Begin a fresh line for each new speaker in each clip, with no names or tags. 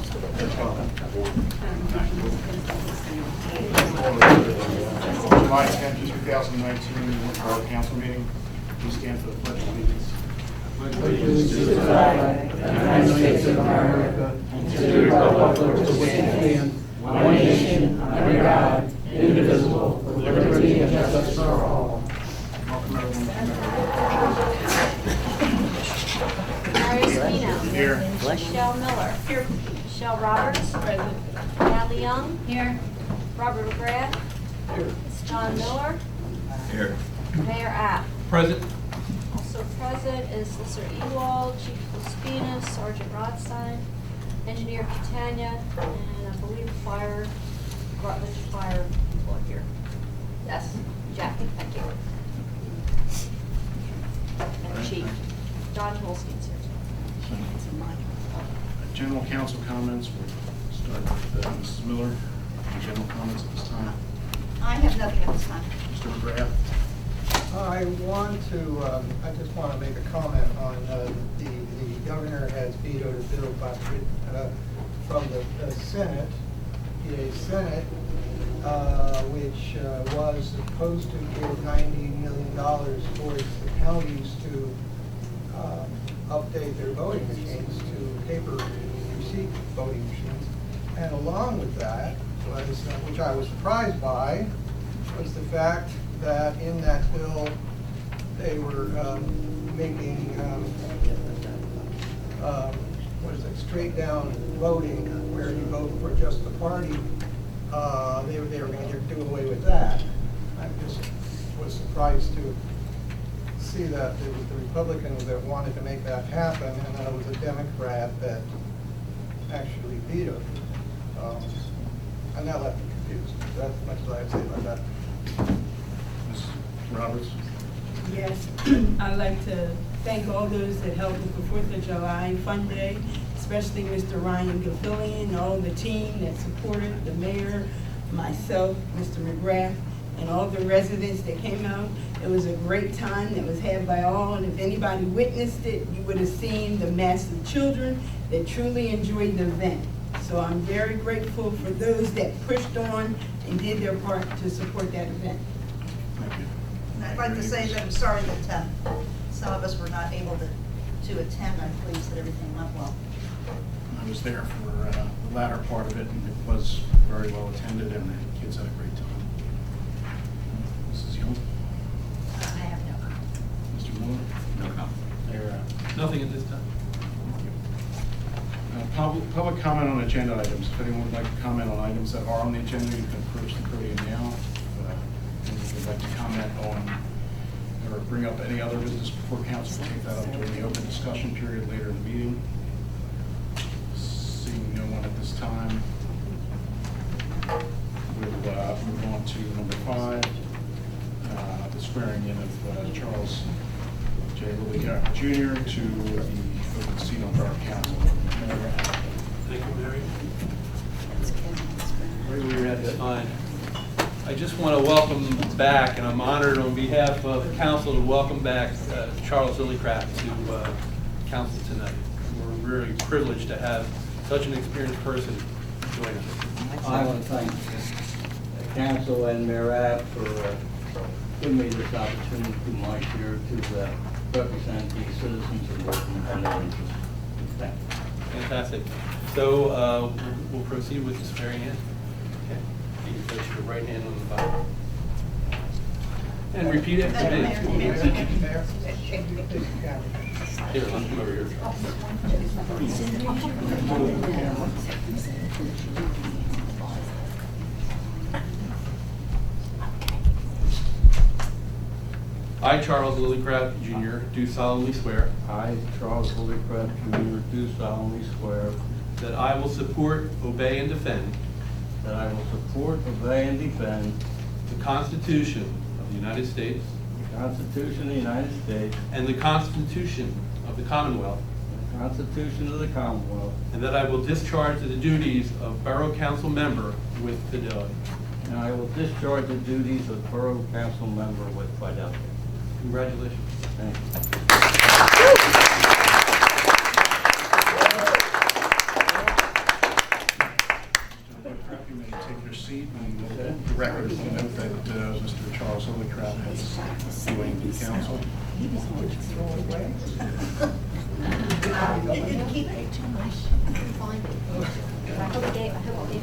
July 10th, 2019, Borough Council meeting. Please stand for the Pledge of Allegiance.
Allegiance to the flag of the United States of America and to the republic for which it stands, one nation, under God, indivisible, with liberty and justice for all.
Welcome everyone to
Mario Spino.
Here.
Michelle Miller. Here. Michelle Roberts. Present. Natalie Young. Here. Robert McGrath.
Here.
John Miller.
Here.
Mayor App.
Present.
Also present is Solicitor Ewald, Chief Spina, Sergeant Rodstein, Engineer Catania, and I believe Fire, Rutledge Fire people are here. Yes, Jackie, thank you. And Chief Don Holstein's here.
General Council comments. We'll start with Mrs. Miller. Any general comments at this time?
I have nothing at this time.
Mr. McGrath.
I just want to make a comment on the governor has vetoed a bill from the Senate, PA Senate, which was supposed to give $90 million towards the counties to update their voting machines to paper receipt voting machines. And along with that was, which I was surprised by, was the fact that in that bill they were making what is it, straight down voting, where you vote for just the party. They were going to do away with that. I just was surprised to see that it was the Republicans that wanted to make that happen, and then it was a Democrat that actually vetoed it. And that left me confused. That's as much as I have to say about that.
Ms. Roberts.
Yes, I'd like to thank all those that helped with the 4th of July Fun Day, especially Mr. Ryan Gafillian, all the team that supported the mayor, myself, Mr. McGrath, and all the residents that came out. It was a great time that was had by all, and if anybody witnessed it, you would have seen the mass of children that truly enjoyed the event. So I'm very grateful for those that pushed on and did their part to support that event.
Thank you.
And I'd like to say that I'm sorry that some of us were not able to attend. I'm pleased that everything went well.
I was there for the latter part of it, and it was very well attended, and the kids had a great time. Mrs. Young.
I have no comment.
Mr. Miller.
No comment.
Mayor.
Nothing at this time.
Public comment on agenda items. If anyone would like to comment on items that are on the agenda, you can approach the podium now. And if you'd like to comment on or bring up any other business before council, we'll take that up during the open discussion period later in the meeting. Seeing no one at this time, we'll move on to number 5, the swearing in of Charles J. Lillycraft Jr. to the open seat on Borough Council.
Thank you, Mary. Right where you're at is fine. I just want to welcome back, and I'm honored on behalf of council to welcome back Charles Lillycraft to council tonight. We're really privileged to have such an experienced person join us.
I want to thank the council and Mayor App for giving me this opportunity through Mike here to represent the citizens and work in their interests. Thank you.
Fantastic. So we'll proceed with the swearing in. Okay. You can place your right hand on the Bible. And repeat after me. Here, let me come over here. I, Charles Lillycraft Jr., do solemnly swear
I, Charles Lillycraft Jr., do solemnly swear
that I will support, obey, and defend
that I will support, obey, and defend
the Constitution of the United States
the Constitution of the United States,
and the Constitution of the Commonwealth,
the Constitution of the Commonwealth,
and that I will discharge the duties of Borough Council member with fidelity.
and I will discharge the duties of Borough Council member with fidelity.
Congratulations.
Thank you.
record, we'll note that Mr. Charles Hillicrap has joined the council.
You didn't keep it.
Fine. I hope it gave, I hope it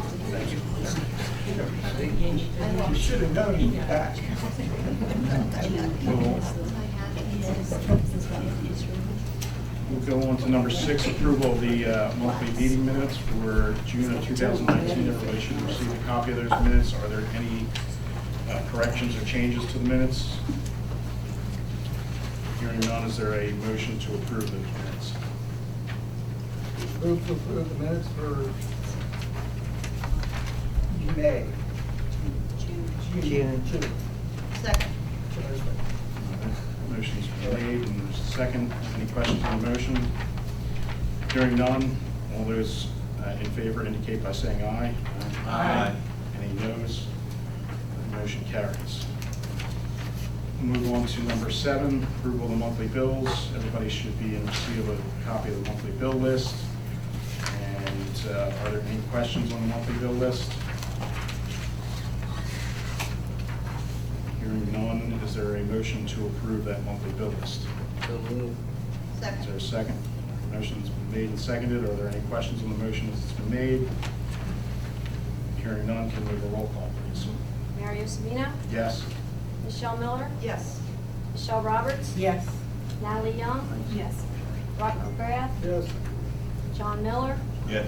gave
You should have known you back.
We'll go on to number 6, approval of the monthly meeting minutes for June of 2019. Everybody should receive a copy of those minutes. Are there any corrections or changes to the minutes? Hearing none, is there a motion to approve those minutes?
Move to approve the minutes for May. June 2.
Second.
Motion's made and there's a second. Any questions on the motion? Hearing none, all those in favor indicate by saying aye.
Aye.
Any noes? The motion carries. We'll move on to number 7, approval of the monthly bills. Everybody should be in receipt of a copy of the monthly bill list. And are there any questions on the monthly bill list? Hearing none, is there a motion to approve that monthly bill list? Is
Second.
there a second? Motion's been made and seconded. Are there any questions on the motion as it's been made? Hearing none, can we have a roll call, please?
Mario Sabino,
Yes?
Michelle Miller,
Yes.
Michelle Roberts,
Yes.
Natalie Young,
Yes.
Robert McGrath,
Yes.
John Miller,
Yes.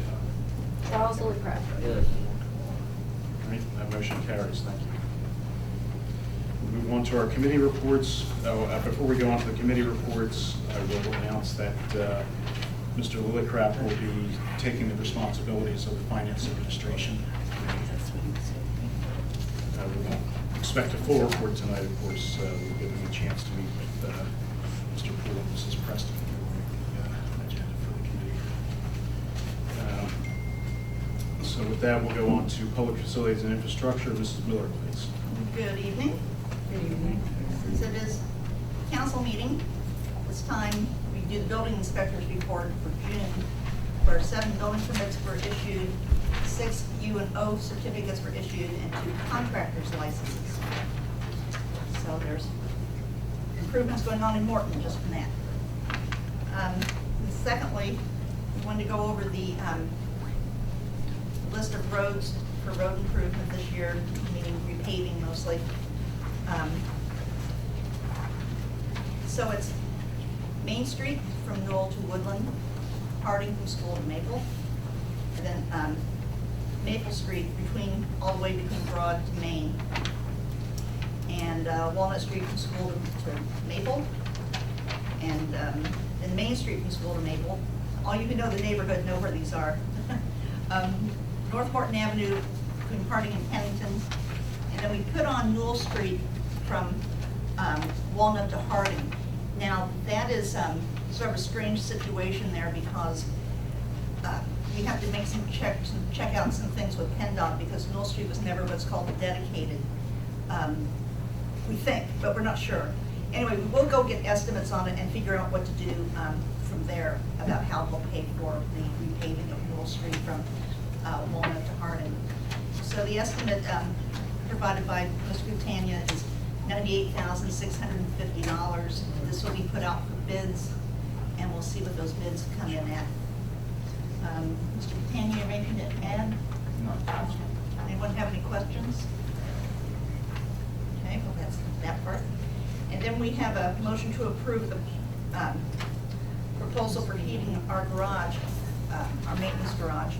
Charles Hillicrap.
Yes.
All right, that motion carries. Thank you. We'll move on to our committee reports. Before we go on to the committee reports, I will announce that Mr. Lillicrap will be taking the responsibilities of the Finance Administration. We won't expect a full report tonight, of course. We'll give him a chance to meet with Mr. Poole and Mrs. Preston for the agenda for the committee. So with that, we'll go on to Public Facilities and Infrastructure. Mrs. Miller, please.
Good evening.
Good evening.
Since it is council meeting, it's time we do the building inspector's report for June, where 7 building permits were issued, 6 U&O certificates were issued, and 2 contractor's licenses. So there's improvements going on in Morton just from that. And secondly, we wanted to go over the list of roads for road improvement this year, meaning repaving mostly. So it's Main Street from Newell to Woodland, Harding from School to Maple, and then Maple Street all the way between Broad to Main, and Walnut Street from School to Maple, and then Main Street from School to Maple. All you who know the neighborhood know where these are. North Morton Avenue between Harding and Pennington, and then we put on Newell Street from Walnut to Harding. Now, that is sort of a strange situation there because we have to make some check out some things with PennDOT because Newell Street was never what's called dedicated. We think, but we're not sure. Anyway, we will go get estimates on it and figure out what to do from there about how we'll pay for the repaving of Newell Street from Walnut to Harding. So the estimate provided by Mr. Catania is $98,650. This will be put out for bids, and we'll see what those bids come in at. Mr. Catania, anything to add?
No.
Anyone have any questions? Okay, well, that's that part. And then we have a motion to approve the proposal for heating our garage, our maintenance garage.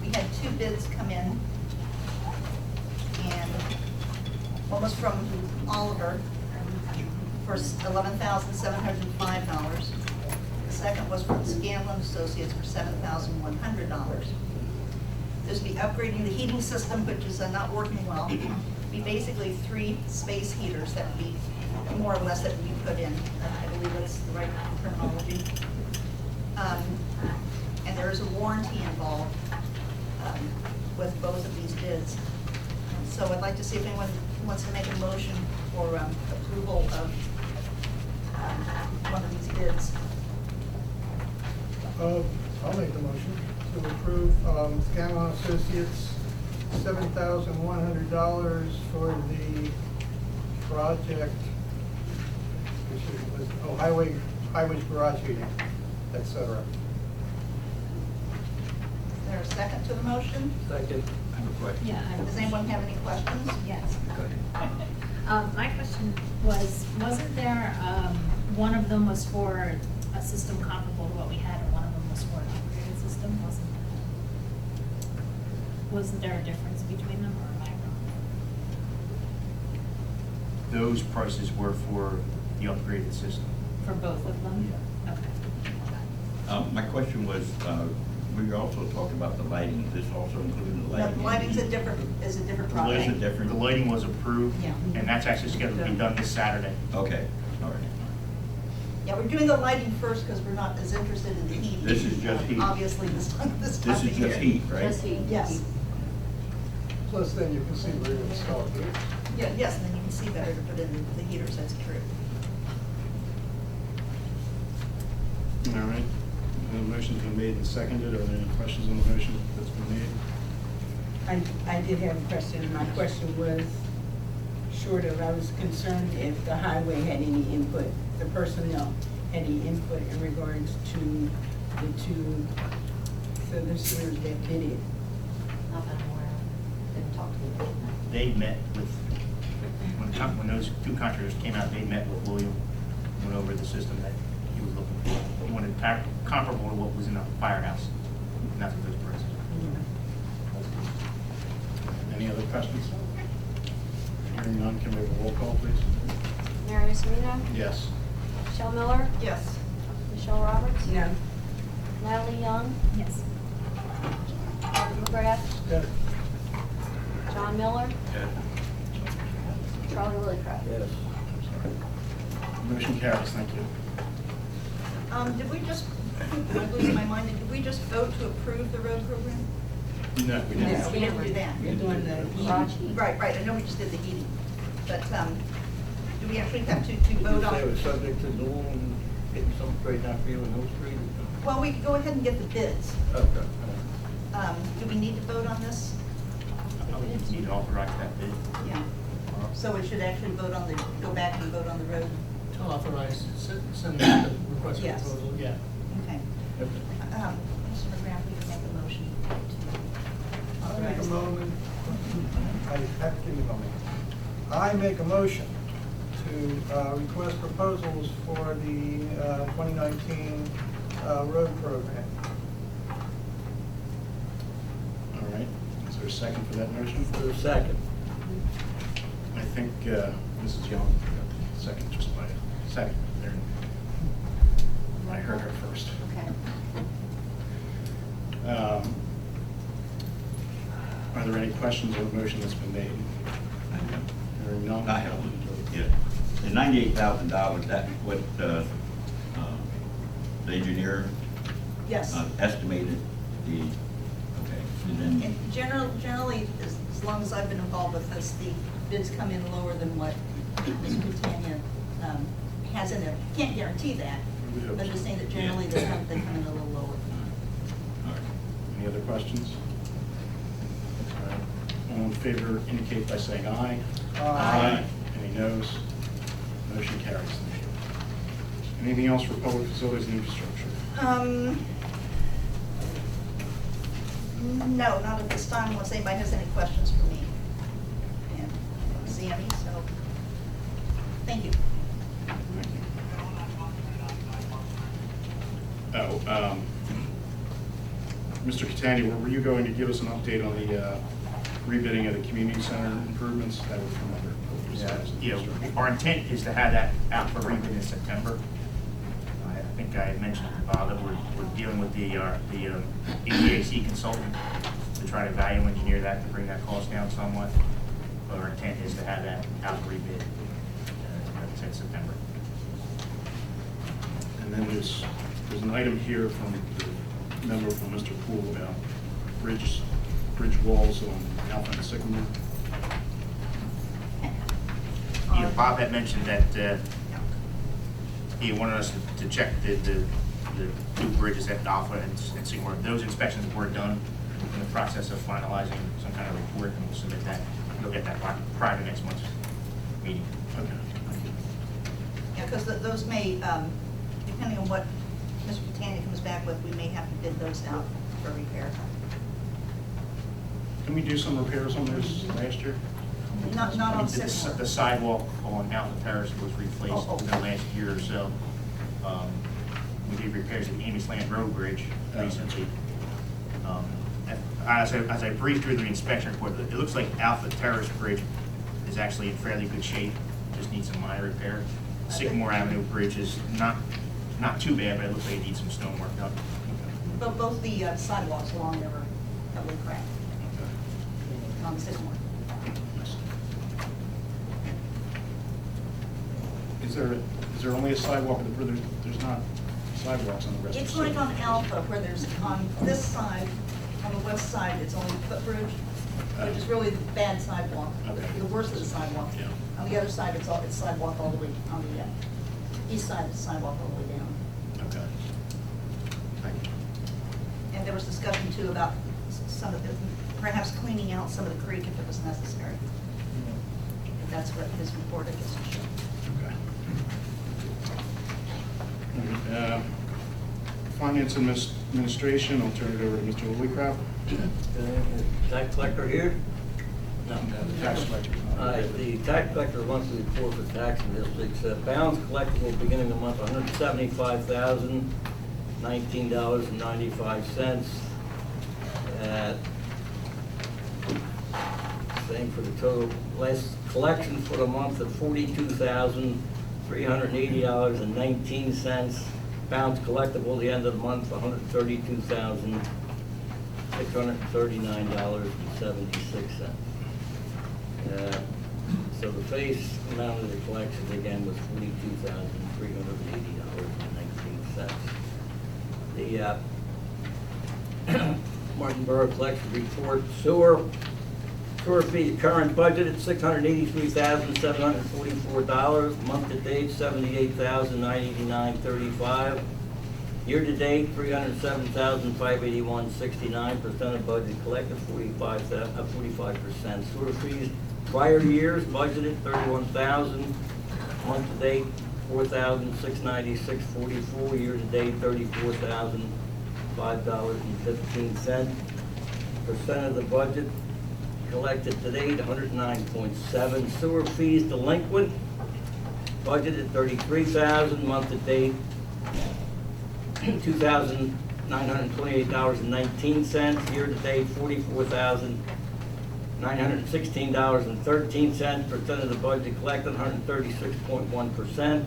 We had 2 bids come in, and one was from Oliver for $11,705. The second was from Scanlon Associates for $7,100. There's the upgrading the heating system, which is not working well. Be basically 3 space heaters that would be more or less that would be put in. I believe that's the right terminology. And there is a warranty involved with both of these bids. So I'd like to see if anyone wants to make a motion for approval of one of these bids.
I'll make the motion to approve Scanlon Associates $7,100 for the project, highways garage heating, et cetera.
Is there a second to the motion?
Second.
I have a question.
Yeah,
Does anyone have any questions?
Yes.
Go ahead.
My question was, wasn't there, one of them was for a system comparable to what we had, and one of them was for an upgraded system, wasn't there a difference between them, or am I wrong?
Those prices were for the upgraded system.
For both of them? Okay.
My question was, we also talked about the lighting. Is this also including the
No,
lighting?
lighting's a different
Well, is
project.
it different?
The lighting was approved,
Yeah.
and that's actually scheduled to be done this Saturday.
Okay, all right.
Yeah, we're doing the lighting first because we're not as interested in the heat.
This is just heat.
Obviously, this time
This
of
is
year.
just heat, right?
Just heat.
Yes.
Plus then you can see where you install it.
Yeah, yes, and then you can see better to put in the heaters, that's true.
All right. The motion's been made and seconded. Are there any questions on the motion that's been made?
I did have a question, and my question was short of, I was concerned if the highway had any input, the personnel had any input in regards to the two solicitors that did it.
Not that I'm aware of. Didn't talk to me about that.
They met with, when those two contractors came out, they met with William, went over the system that he was looking for. He wanted comparable to what was in the firehouse, and that's what those prices are.
Any other questions? Hearing none, can we have a roll call, please?
Mary Smino,
Yes.
Michelle Miller,
Yes.
Michelle Roberts,
No.
Natalie Young,
Yes.
Robert McGrath,
Yes.
John Miller, Charlie Lillycraft.
Yes.
Motion carries. Thank you.
Did we just, I'm losing my mind, did we just vote to approve the road program?
No, we
No.
didn't.
We didn't do that.
We're doing the
Garage
heating.
heat.
Right, I know we just did the heating, but, do we actually have to vote
Say it was
on?
subject to Newell and getting some straightened out for you in those three?
Well, we could go ahead and get the bids.
Okay.
Do we need to vote on this?
I would need to authorize that bid.
Yeah. So we should actually vote on go back and vote on the road?
To authorize, send out the request for
Yes.
proposal, yeah.
Okay. Mr. McGrath, we can make a motion to
I make a
authorize.
moment, I have to give you a moment. I make a motion to request proposals for the 2019 road program.
All right. Is there a second for that motion?
For a second.
I think Mrs. Young got the second just by a second. There. I heard her first.
Okay.
Are there any questions on the motion that's been made? Hearing none.
I have, yeah. The $98,000, that's what the engineer
Yes.
estimated the, okay, and then,
And generally, as long as I've been involved with this, the bids come in lower than what Ms. Catania has in there. Can't guarantee that,
We hope
but I'm just
so.
saying that generally they come in a little lower.
all right.
Any other questions? All right. All in favor indicate by saying aye.
Aye.
Any noes? Motion carries. Thank you. Anything else for public facilities and infrastructure?
No, not at this time, unless anybody has any questions for me. And I don't see any, so, thank you.
Thank you. Mr. Catania, were you going to give us an update on the rebidding of the community center improvements that would come under?
Yeah, our intent is to have that out for rebid in September. I think I had mentioned to Bob that we're dealing with the HVAC consultant to try to value engineer that to bring that cost down somewhat. But our intent is to have that out for rebid in September.
And then there's an item here from the member from Mr. Poole about bridge walls on Alpha and Sycamore.
Yeah, Bob had mentioned that he wanted us to check the two bridges at Alpha and Sycamore. Those inspections were done. in the process of finalizing some kind of report, and we'll submit that. You'll get that prior to next month's meeting.
Okay, thank you.
Yeah, because those may, depending on what Mr. Catania comes back with, we may have to bid those out for repair.
Can we do some repairs on those last year?
Not on
The
Sycamore.
sidewalk on Alpha Terrace was replaced
Oh, oh.
within the last year or so. We did repairs at Amy's Land Road Bridge recently. As I briefed through the inspection report, it looks like Alpha Terrace Bridge is actually in fairly good shape, just needs some minor repair. Sycamore Avenue Bridge is not too bad, but it looks like it needs some stone work done.
But both the sidewalks along there are heavily cracked on the Sycamore.
Is there only a sidewalk, there's not sidewalks on the rest of the
It's
city?
like on Alpha, where there's, on this side, on the west side, it's only footbridge, which is really the bad sidewalk,
Okay.
the worst of the sidewalk.
Yeah.
On the other side, it's sidewalk all the way, on the east side, it's sidewalk all the way down.
Okay. Thank you.
And there was discussion too about some of the, perhaps cleaning out some of the creek if it was necessary. If that's what his report, I guess, will show.
Okay. Finance and Administration, I'll turn it over to Mr. Lillycraft.
Tax collector here? No.
Tax collector.
The tax collector monthly report for tax statistics, balance collectible beginning of month, $175,019.95. Same for the total, last collection for the month of $42,380.19. Balance collectible at the end of the month, $132,639.76. So the face amount of the collection again was $42,380.19. The Martinborough collection report, sewer fee current budget at $683,744, month to date $78,989.35, year to date $307,581.69, percent of budget collected 45%. Sewer fees prior years budgeted $31,000, month to date $4,696.44, year to date $34,005.15. Percent of the budget collected to date, 109.7. Sewer fees delinquent, budgeted $33,000, month to date, $2,928.19, year to date, $44,916.13. Percent of the budget collected, 136.1%.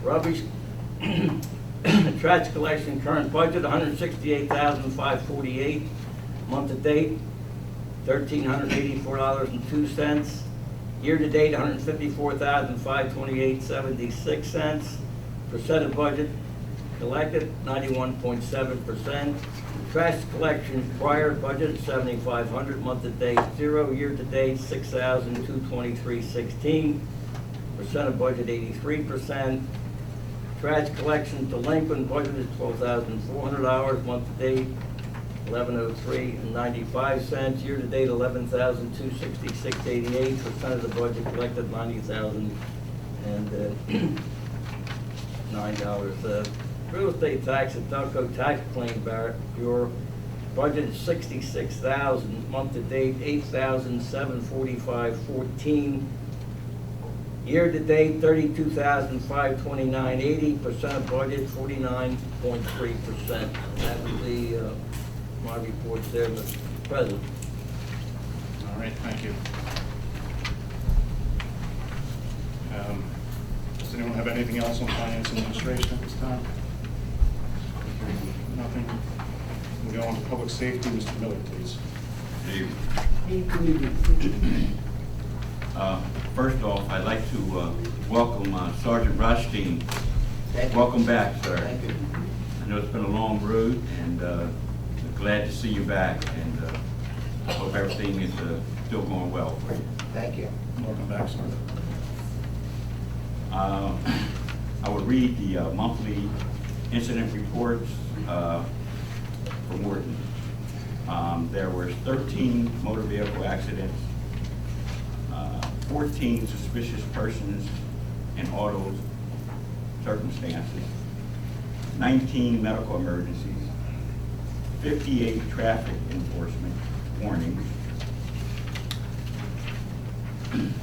Rubbish trash collection, current budget, $168,548, month to date, $1,384.02. Year-to-date, $154,528.76. Percent of budget collected, 91.7%. Trash collection prior budget, $7,500. Month-to-date, 0. Year-to-date, $6,223.16. Percent of budget, 83%. Trash collection delinquent budget is $12,400. Month-to-date, $1,103.95. Year-to-date, $11,266.88. Percent of the budget collected, $90,009. Real estate tax at Delco Tax Claim Bureau, budget is $66,000. Month-to-date, $8,745.14. Year-to-date, $32,529.80. Percent of budget, 49.3%. That would be my report there, Mr. President.
All right, thank you. Does anyone have anything else on Finance and Administration at this time? Nothing. We'll go on to Public Safety. Mr. Miller, please.
First off, I'd like to welcome Sergeant Rothstein. Welcome back, sir.
Thank you.
I know it's been a long road, and glad to see you back, and I hope everything is still going well for you.
Thank you.
Welcome back, sir.
I will read the monthly incident reports for Morton. There were 13 motor vehicle accidents, 14 suspicious persons in auto circumstances, 19 medical emergencies, 58 traffic enforcement warnings,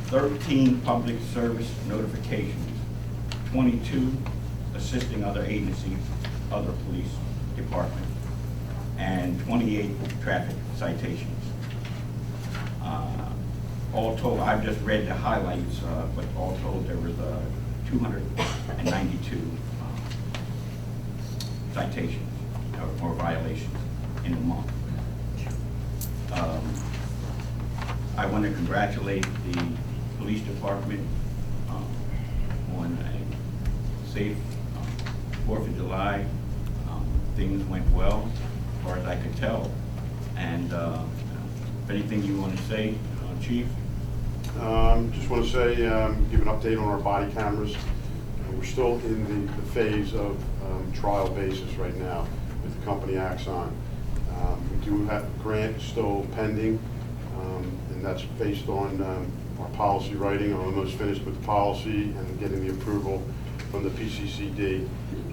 13 public service notifications, 22 assisting other agencies, other police departments, and 28 traffic citations. All told, I've just read the highlights, but all told, there was 292 citations or violations in a month. I want to congratulate the police department on a safe 4th of July. Things went well, as far as I could tell. And if anything you want to say, Chief?
Just want to say, give an update on our body cameras. We're still in the phase of trial basis right now with the company Axon. We do have a grant still pending, and that's based on our policy writing. I'm almost finished with the policy and getting the approval from the PCCD.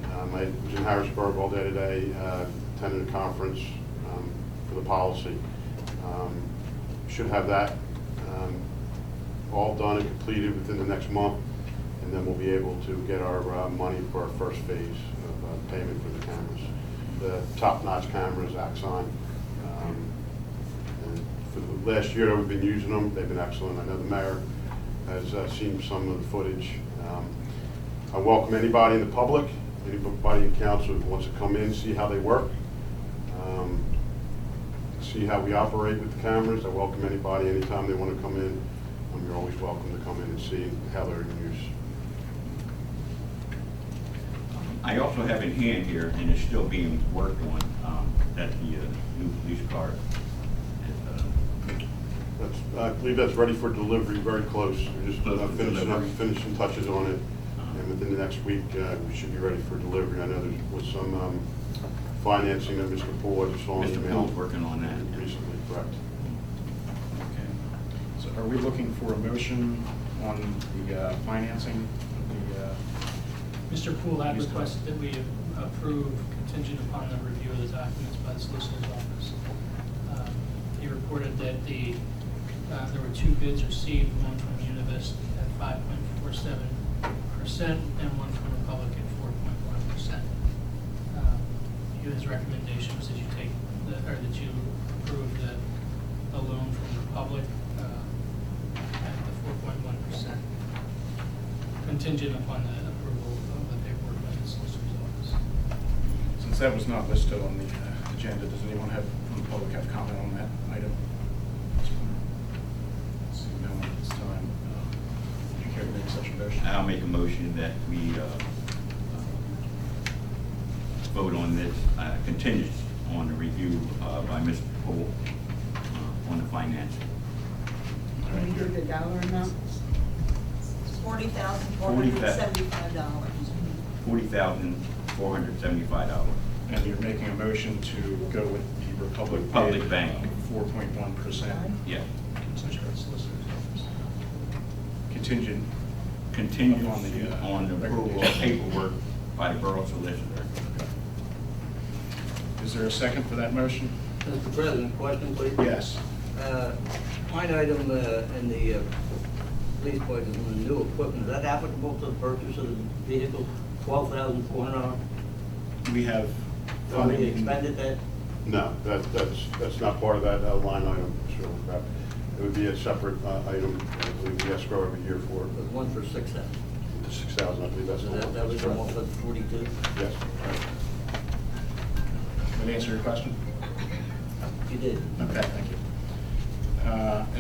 I was in Harrisburg all day today, attended a conference for the policy. Should have that all done and completed within the next month, and then we'll be able to get our money for our first phase of payment for the cameras. The top-notch cameras, Axon. And for the last year we've been using them. They've been excellent. I know the mayor has seen some of the footage. I welcome anybody in the public, anybody in council who wants to come in, see how they work, see how we operate with the cameras. I welcome anybody anytime they want to come in. You're always welcome to come in and see how they're in use.
I also have in hand here, and it's still being worked on, that the new police car is,
I believe that's ready for delivery, very close. We're just finishing touches on it, and within the next week we should be ready for delivery. I know there was some financing that Mr. Poole just saw in the mail.
Mr. Poole's working on that
Recently, correct.
So are we looking for a motion on the financing of the?
Mr. Poole had requested that we approve contingent upon the review of the documents by the solicitor's office. He reported that there were 2 bids received, one from Univist at 5.47% and one from Republic at 4.1%. His recommendation was that you take that you approve the loan from Republic at the 4.1%, contingent upon the approval of the paperwork by the solicitor's office.
Since that was not listed on the agenda, does anyone from the public have comment on that item? See no one at this time. Would you care to make such a motion?
I'll make a motion that we vote on this contingent on the review by Mr. Poole on the financing.
Can you give the dollar amount?
$40,475.
$40,475.
And you're making a motion to go with the Republic
Bank.
4.1%.
Yeah.
Contingent.
Contingent
On
on the approval of paperwork by the borough solicitor.
Is there a second for that motion?
Mr. President, question, please.
Yes.
Line item in the police budget on the new equipment, is that applicable to the purchase of the vehicle, $12,400?
We have
So we
funding.
expended that?
No, that's not part of that line item. Sure, it would be a separate item. I believe we escrow every year for it.
There's one for 6,000.
6,000, I believe that's the
So
one.
that was the one for 42?
Yes.
Did I answer your question?
You did.
Okay, thank you.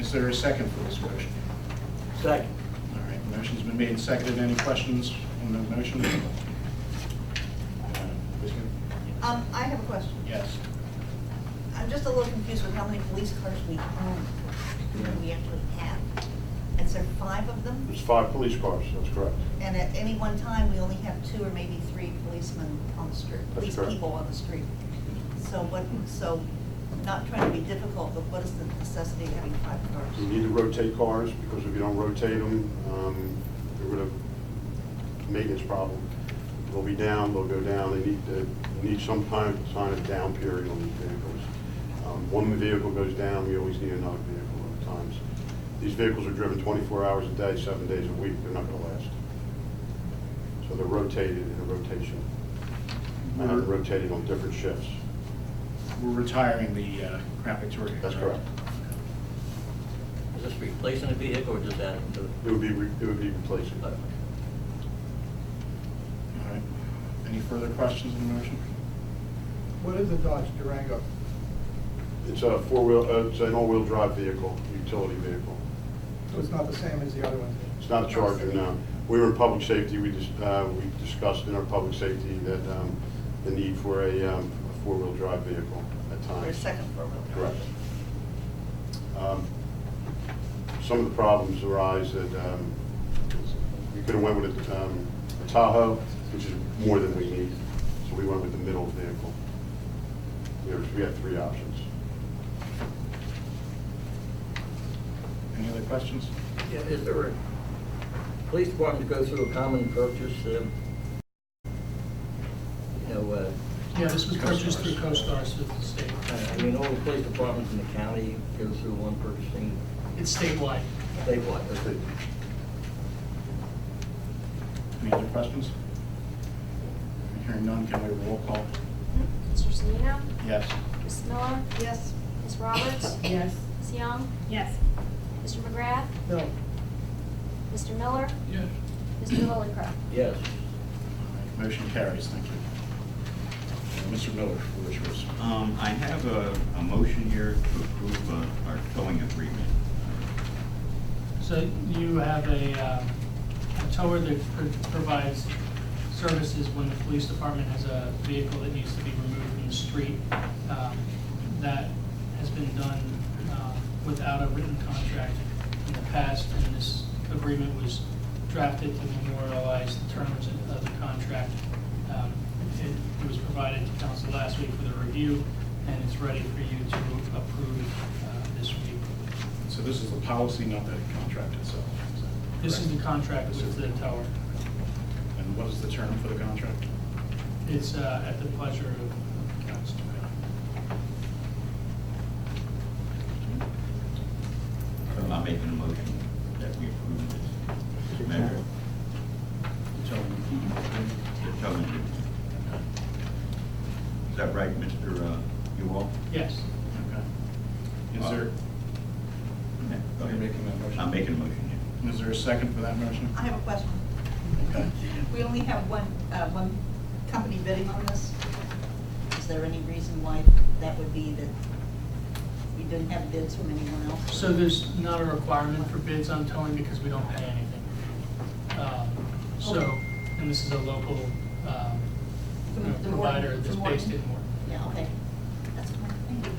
Is there a second for this motion?
Second.
All right, motion's been made and seconded. Any questions on the motion? Please go.
I have a question.
Yes.
I'm just a little confused with how many police cars we own, we actually have. Is there 5 of them?
There's 5 police cars, that's correct.
And at any one time, we only have 2 or maybe 3 policemen on the street,
That's
police
correct.
people on the street. So not trying to be difficult, but what is the necessity of having 5 cars?
You need to rotate cars, because if you don't rotate them, they're going to, maintenance problem. They'll be down, they'll go down, they need some kind of down period on these vehicles. When the vehicle goes down, we always need another vehicle at times. These vehicles are driven 24 hours a day, 7 days a week, they're not going to last. So they're rotated in a rotation. And they're rotated on different shifts.
We're retiring the Crown Victoria.
That's correct.
Is this replacing a vehicle or just adding to it?
It would be replacing.
All right. Any further questions on the motion?
What is a Dodge Durango?
It's a it's an all-wheel drive vehicle, utility vehicle.
So it's not the same as the other ones?
It's not a Charger, no. We were in public safety, we discussed in our public safety that the need for a four-wheel drive vehicle at
Or a
times.
second 4-wheel drive?
Correct. Some of the problems arise that we could have went with a Tahoe, which is more than we need, so we went with the middle vehicle. We had 3 options.
Any other questions?
Yeah, is there a police department to go through a common purchase,
Yeah, this was purchased through CoStarz with the state.
I mean, all the police departments in the county go through one purchasing
It's statewide.
statewide. That's it.
Any other questions? Hearing none, can we have a roll call?
Mr. Zunino?
Yes.
Ms. Miller?
Yes.
Ms. Roberts?
Yes.
Ms. Young?
Yes.
Mr. McGrath?
No.
Mr. Miller?
Yes.
Mr. Lillicrap?
Yes.
Motion carries, thank you. Mr. Miller, floor is yours.
I have a motion here to approve our towing agreement.
So you have a tower that provides services when the police department has a vehicle that needs to be removed from the street. That has been done without a written contract in the past, and this agreement was drafted to memorialize the terms of the contract. It was provided to council last week for the review, and it's ready for you to approve this week.
So this is the policy, not the contract itself?
This is the contract with the tower.
And what is the term for the contract?
It's at the pleasure of council.
So I'm making a motion that we approve this measure. The towing agreement. Is that right, Mr. Ewald?
Yes.
Okay. Is there,
Go
are you
ahead.
making that motion?
I'm making a motion, yeah.
Is there a second for that motion?
I have a question.
Okay.
We only have one company bidding on this. Is there any reason why that would be, that we didn't have bids from anyone else?
So there's not a requirement for bids on towing because we don't pay anything. And this is a local provider that's based in Morton.
Yeah, okay. That's fine, thank you.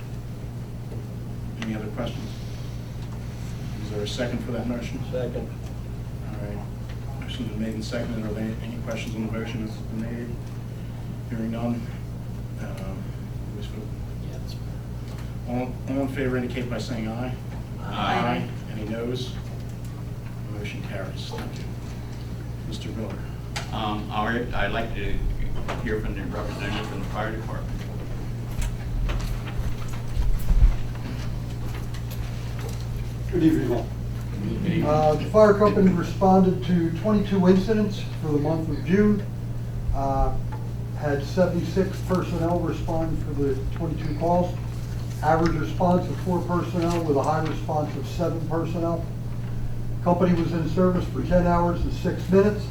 Any other questions? Is there a second for that motion?
Second.
All right. Motion's been made and seconded. Are there any questions on the motion that's been made? Hearing none. Voice vote.
Yeah, that's fine.
All in favor indicate by saying aye.
Aye.
Any noes? Motion carries. Thank you. Mr. Miller.
I'd like to hear from the representative from the fire department.
Good evening, all. The fire company responded to 22 incidents for the month of June. Had 76 personnel respond for the 22 calls. Average response of 4 personnel with a high response of 7 personnel. Company was in service for 10 hours and 6 minutes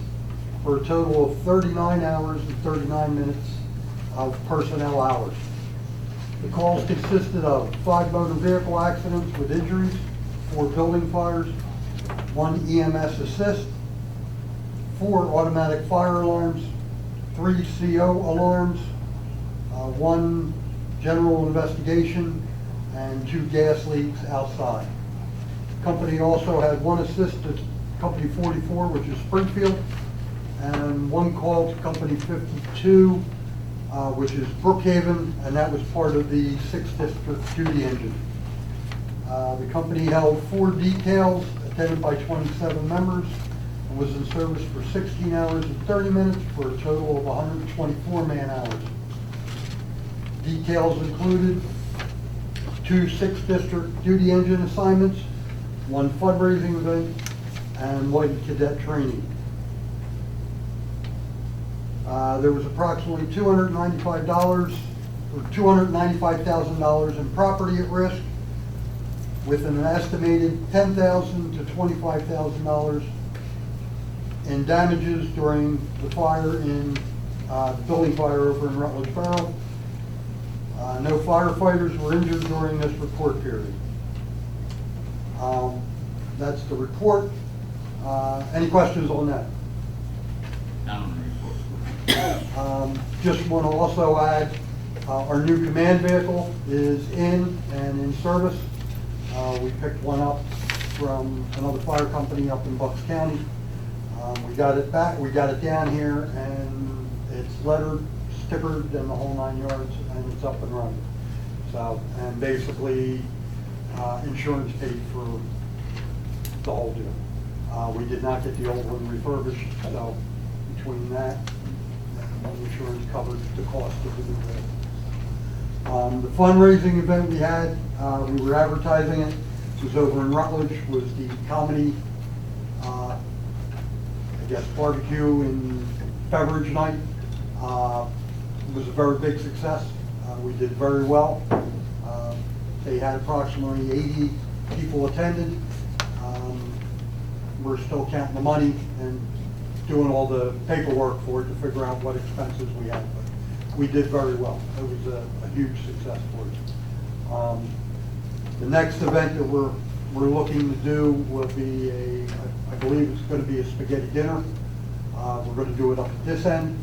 for a total of 39 hours and 39 minutes of personnel hours. The calls consisted of 5 motor vehicle accidents with injuries, 4 building fires, 1 EMS assist, 4 automatic fire alarms, 3 CO alarms, 1 general investigation, and 2 gas leaks outside. Company also had 1 assist to Company 44, which is Springfield, and 1 call to Company 52, which is Brookhaven, and that was part of the 6th District duty engine. The company held 4 details attended by 27 members and was in service for 16 hours and 30 minutes for a total of 124 man-hours. Details included 2 6th District duty engine assignments, 1 fundraising event, and 1 cadet training. There was approximately $295 or $295,000 in property at risk, with an estimated $10,000 to $25,000 in damages during the fire in the building fire over in Rutledge Borough. No firefighters were injured during this report period. That's the report. Any questions on that?
None on the report.
Just want to also add, our new command vehicle is in and in service. We picked one up from another fire company up in Bucks County. We got it back, we got it down here, and it's lettered, stickered, and the whole 9 yards, and it's up and running. So, and basically, insurance paid for the whole deal. We did not get the old one refurbished, so between that, and insurance covered the cost of the new vehicle. The fundraising event we had, we were advertising it. It was over in Rutledge, was the comedy, I guess, barbecue and beverage night. It was a very big success. We did very well. They had approximately 80 people attended. We're still counting the money and doing all the paperwork for it to figure out what expenses we had. But we did very well. It was a huge success for us. The next event that we're looking to do will be I believe it's going to be a spaghetti dinner. We're going to do it up at this end.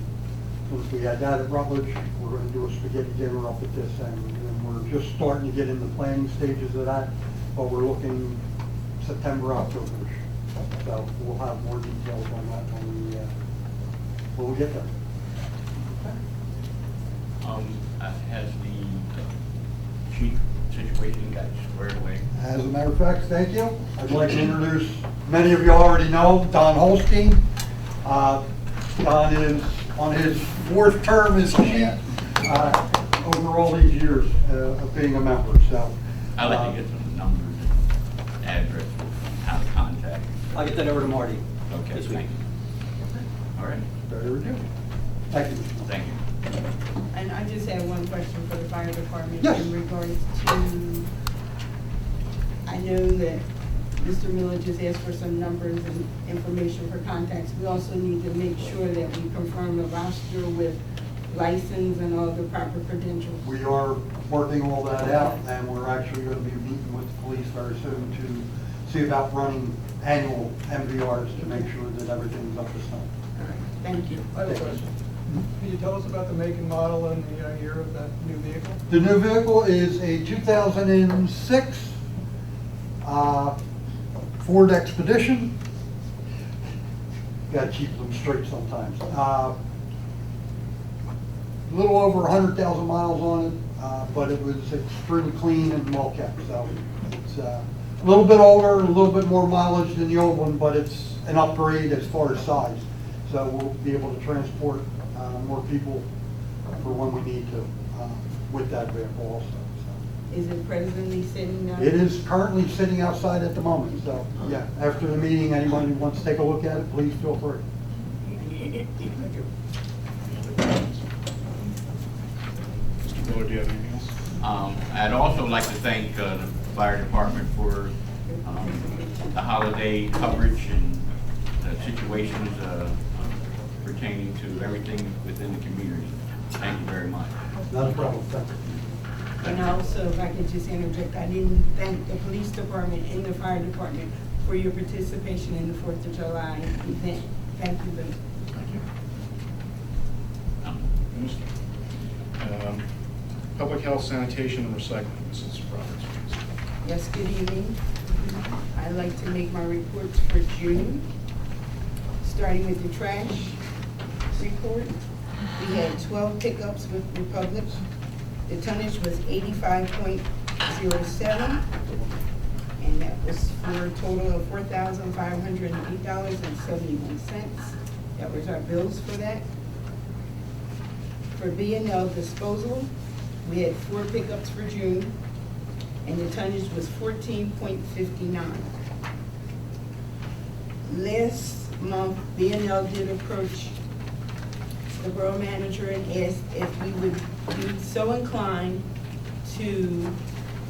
Since we had that at Rutledge, we're going to do a spaghetti dinner up at this end. And we're just starting to get in the planning stages of that, but we're looking September, October. So we'll have more details on that when we get there.
Has the chief situation got squared away?
As a matter of fact, thank you. I'd like to introduce, many of you already know, Don Holstein. Don is on his 4th term as chief over all these years of being a member. So
I'd like to get some numbers and address, how to contact.
I'll get that over to Marty.
Okay,
this week.
thank you. All right,
Very good. Thank you.
thank you.
And I just have one question for the fire department
Yes.
in regards to, I know that Mr. Miller just asked for some numbers and information for contacts. We also need to make sure that we confirm the roster with license and all the proper credentials.
We are working all that out, and we're actually going to be meeting with the police very soon to see about running annual MVRs to make sure that everything's up to snuff.
Thank you.
I have a question. Can you tell us about the make and model and the year of that new vehicle?
The new vehicle is a 2006 Ford Expedition. Got to keep them straight sometimes. A little over 100,000 miles on it, but it was extremely clean and well kept. So it's a little bit older, a little bit more mileage than the old one, but it's an upgrade as far as size. So we'll be able to transport more people for when we need to with that vehicle also. So.
Is it presently sitting now?
It is currently sitting outside at the moment, so, yeah, after the meeting, anyone who wants to take a look at it, please feel free.
Mr. Miller, do you have anything else?
I'd also like to thank the fire department for the holiday coverage and the situations pertaining to everything within the community. Thank you very much.
Not a problem, thank you.
And also, if I could just interject, I didn't thank the police department and the fire department for your participation in the 4th of July event. Thank you, Lynn.
Thank you. Public health, sanitation, and recycling, Mrs. Roberts. please.
Yes, good evening. I'd like to make my reports for June, starting with the trash report. We had 12 pickups with Republic. The tonnage was 85.07, and that was for a total of $4,508.71. That was our bills for that. For B&L disposal, we had 4 pickups for June, and the tonnage was 14.59. Last month, B&L did approach the borough manager and asked if we would be so inclined to,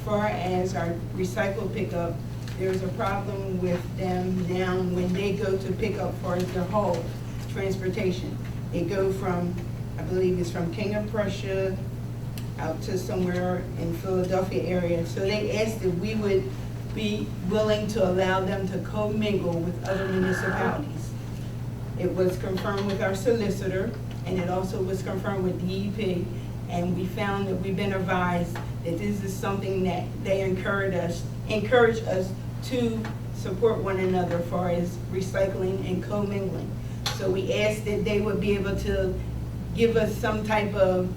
far as our recycle pickup, there's a problem with them now when they go to pick up for the whole transportation. They go from, I believe it's from King of Prussia out to somewhere in Philadelphia area. So they asked if we would be willing to allow them to commingle with other municipalities. It was confirmed with our solicitor, and it also was confirmed with DEP, and we found that we've been advised that this is something that they encourage us to support one another as far as recycling and commingling. So we asked that they would be able to give us some type of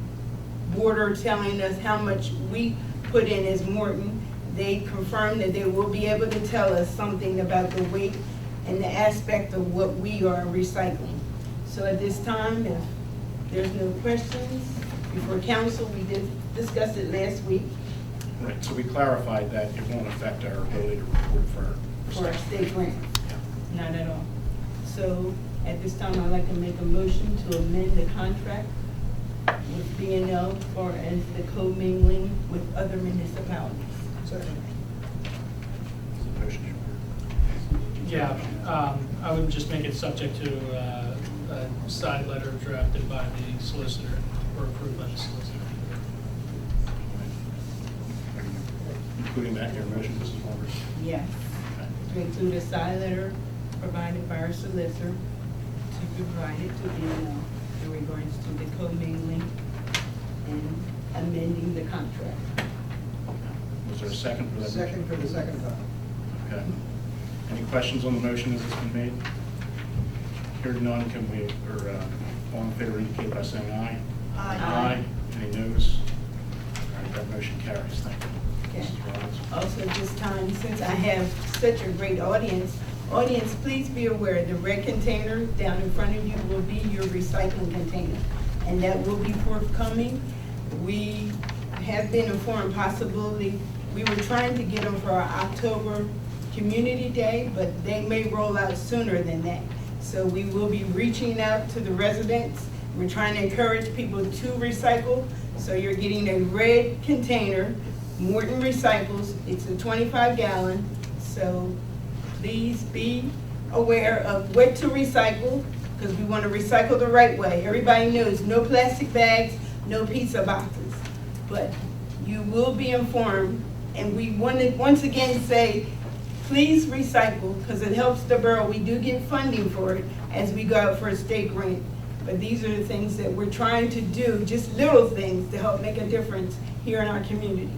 order telling us how much we put in as Morton. They confirmed that they will be able to tell us something about the weight and the aspect of what we are recycling. So at this time, if there's no questions before council, we did discuss it last week
Right, so we clarified that it won't affect our ability to report for
for our state grant.
Yeah.
Not at all. So at this time, I'd like to make a motion to amend the contract with B&L for as the commingling with other municipalities.
Second.
Is the motion
Yeah, I would just make it subject to a side letter drafted by the solicitor or approved by the solicitor.
including that in your motion, Mrs. Walters?
Yes. To include a side letter provided by our solicitor to provide it to B&L in regards to the commingling and amending the contract.
Was there a second for that?
Second for the second time.
Okay. Any questions on the motion as it's been made? Hearing none, can we, or all in favor indicate by saying aye?
Aye.
Any noes? All right, that motion carries. Thank you.
Okay.
Mrs. Rollins?
Also at this time, since I have such a great audience, please be aware, the red container down in front of you will be your recycling container, and that will be forthcoming. We have been informed possibly, we were trying to get them for our October Community Day, but they may roll out sooner than that. So we will be reaching out to the residents. We're trying to encourage people to recycle. So you're getting a red container, Morton Recycles. It's a 25-gallon. So please be aware of what to recycle, because we want to recycle the right way. Everybody knows no plastic bags, no pizza boxes. But you will be informed, and we want to once again say, please recycle, because it helps the borough. We do get funding for it as we go out for a state grant. But these are the things that we're trying to do, just little things to help make a difference here in our community.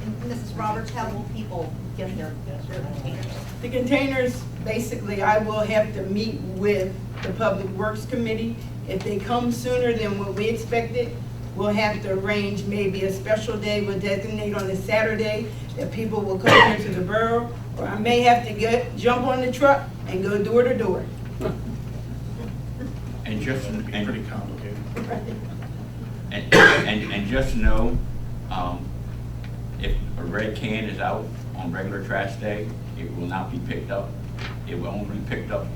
And Mrs. Roberts, how will people get their containers?
The containers, basically, I will have to meet with the Public Works Committee. If they come sooner than what we expected, we'll have to arrange maybe a special day. We'll designate on a Saturday that people will come here to the borough, or I may have to jump on the truck and go door to door.
And just,
That'd be pretty complicated.
and just to know, if a red can is out on regular trash day, it will not be picked up. It will only be picked up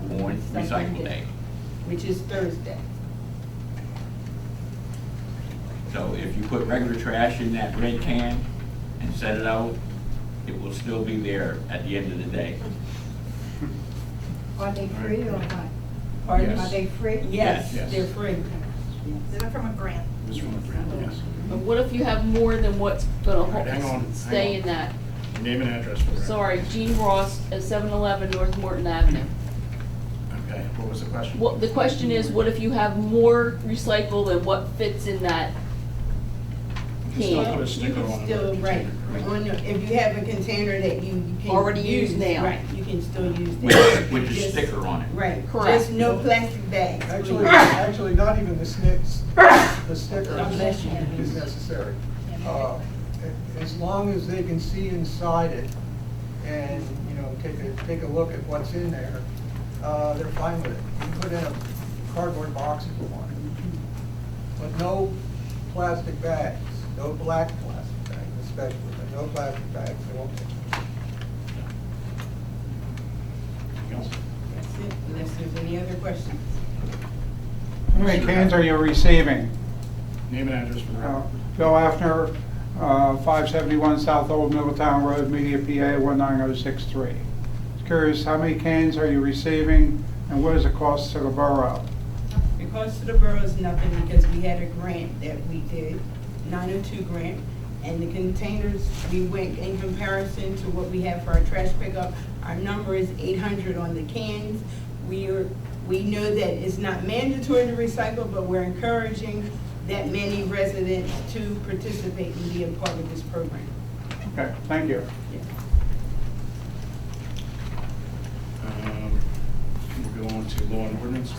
on recycle day.
Which is Thursday.
So if you put regular trash in that red can and set it out, it will still be there at the end of the day.
Are they free or what?
Pardon?
Yes.
Are they free?
Yes,
Yes.
they're free.
They're from a grant.
This is from the grant, yes.
But what if you have more than what's gonna
All right, hang on,
stay
hang
in that?
Name and address for the record.
Sorry, Jean Ross at 711 North Morton Avenue.
Okay, what was the question?
What, the question is, what if you have more recycle than what fits in that
You can still
can?
put a sticker on it.
Still, right. If you have a container that you can
Already
use
used now.
Right, you can still use
With
that.
with the
Just-
sticker on it.
Right,
Correct.
just no plastic bags. please.
Actually, not even the sticker
God bless you.
is necessary. Uh, As long as they can see inside it and, you know, take a look at what's in there, they're fine with it. You can put in a cardboard box if you want. But no plastic bags, no black plastic bags especially, but no plastic bags, they won't take.
Anything else?
That's it, unless there's any other questions.
How many cans are you receiving?
Name and address for the record.
Bill Afner, 571 South Old Middletown Road, Media, PA 19063. Just curious, how many cans are you receiving, and what is the cost to the borough?
The cost to the borough is nothing because we had a grant that we did, 902 grant, and the containers, we went in comparison to what we have for our trash pickup. Our number is 800 on the cans. We know that it's not mandatory to recycle, but we're encouraging that many residents to participate and be a part of this program.
Okay, thank you.
We'll go on to law and ordinance.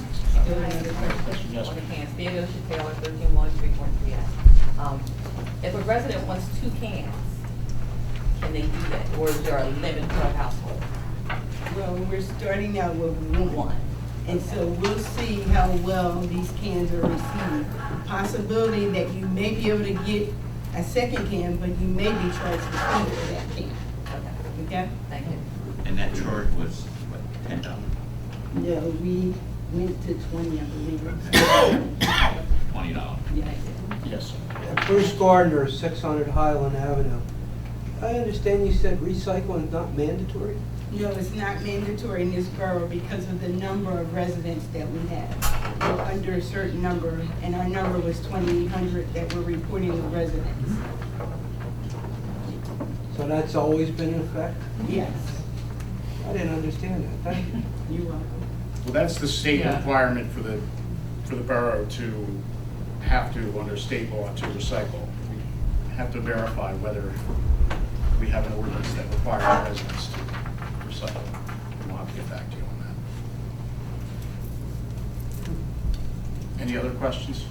Still another question?
Yes,
On the
ma'am.
cans, Theodosia Taylor, 1313.3. If a resident wants 2 cans, can they do that, or is there a limit per household?
Well, we're starting out with one.
One.
And so we'll see how well these cans are received. Possibility that you may be able to get a second can, but you may be charged the fee for that can.
Okay,
Okay?
thank you.
And that charge was, what, $10?
No, we went to 20, I believe.
$20.
Yeah.
Yes.
Bruce Gardner, 600 Highland Avenue. I understand you said recycling is not mandatory?
No, it's not mandatory in this borough because of the number of residents that we have. We're under a certain number, and our number was 2,800 that we're reporting the residents.
So that's always been in effect?
Yes.
I didn't understand that, thank you.
You're welcome.
Well, that's the state
Yeah.
requirement for the borough to have to, under state law, to recycle. We have to verify whether we have an ordinance that requires residents to recycle. We'll have to get back to you on that. Any other questions?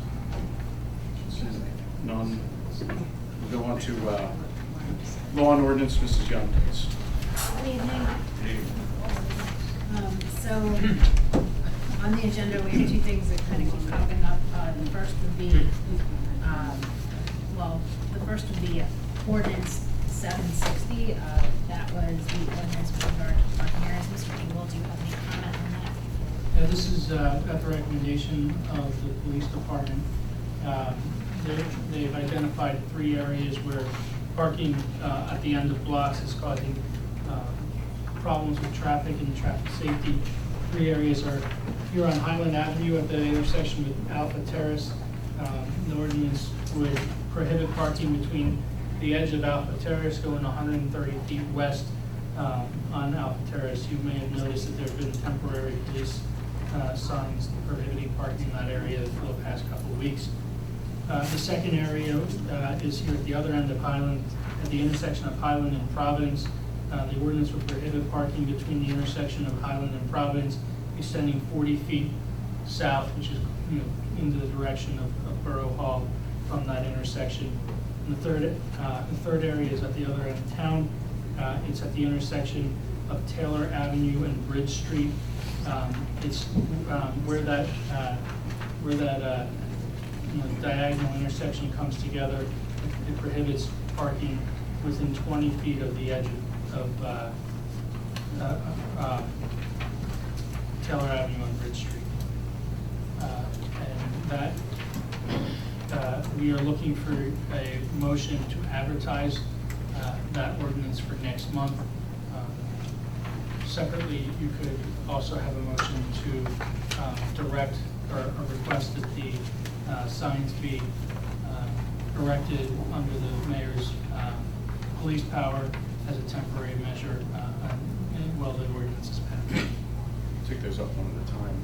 None. We'll go on to law and ordinance, Mrs. Young, please.
Good evening. So, on the agenda, we have 2 things that kind of keep popping up. The first would be, the first would be ordinance 760. That was the ordinance with regard to parking areas. Mr. Engel, do you have any comment on that?
Yeah, this is at the recommendation of the police department. They've identified 3 areas where parking at the end of blocks is causing problems with traffic and traffic safety. 3 areas are here on Highland Avenue at the intersection with Alpha Terrace. The ordinance would prohibit parking between the edge of Alpha Terrace going 130 feet west on Alpha Terrace. You may have noticed that there have been temporary police signs prohibiting parking in that area for the past couple of weeks. The second area is here at the other end of Highland, at the intersection of Highland and Providence. The ordinance would prohibit parking between the intersection of Highland and Providence, extending 40 feet south, which is in the direction of Borough Hall from that intersection. And the third area is at the other end of town. It's at the intersection of Taylor Avenue and Bridge Street. It's where that diagonal intersection comes together. It prohibits parking within 20 feet of the edge of Taylor Avenue and Bridge Street. And that we are looking for a motion to advertise that ordinance for next month. Separately, you could also have a motion to direct or request that the signs be erected under the mayor's police power as a temporary measure while the ordinance is passed.
Take those up one at a time.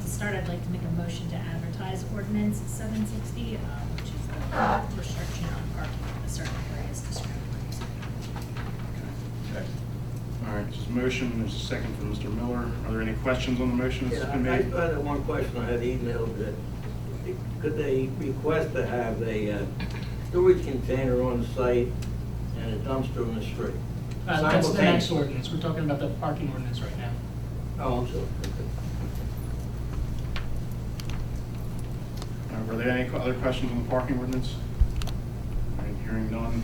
To start, I'd like to make a motion to advertise ordinance 760, which is the restriction on parking in certain areas described.
Okay. All right, just motion, there's a second from Mr. Miller. Are there any questions on the motion that's
Yeah,
been
I
made?
had one question I had emailed that, could they request to have a storage container on site and a dumpster in the street?
That's the next ordinance. We're talking about the parking ordinance right now.
Oh, I'm sorry.
Were there any other questions on the parking ordinance? All right, hearing none,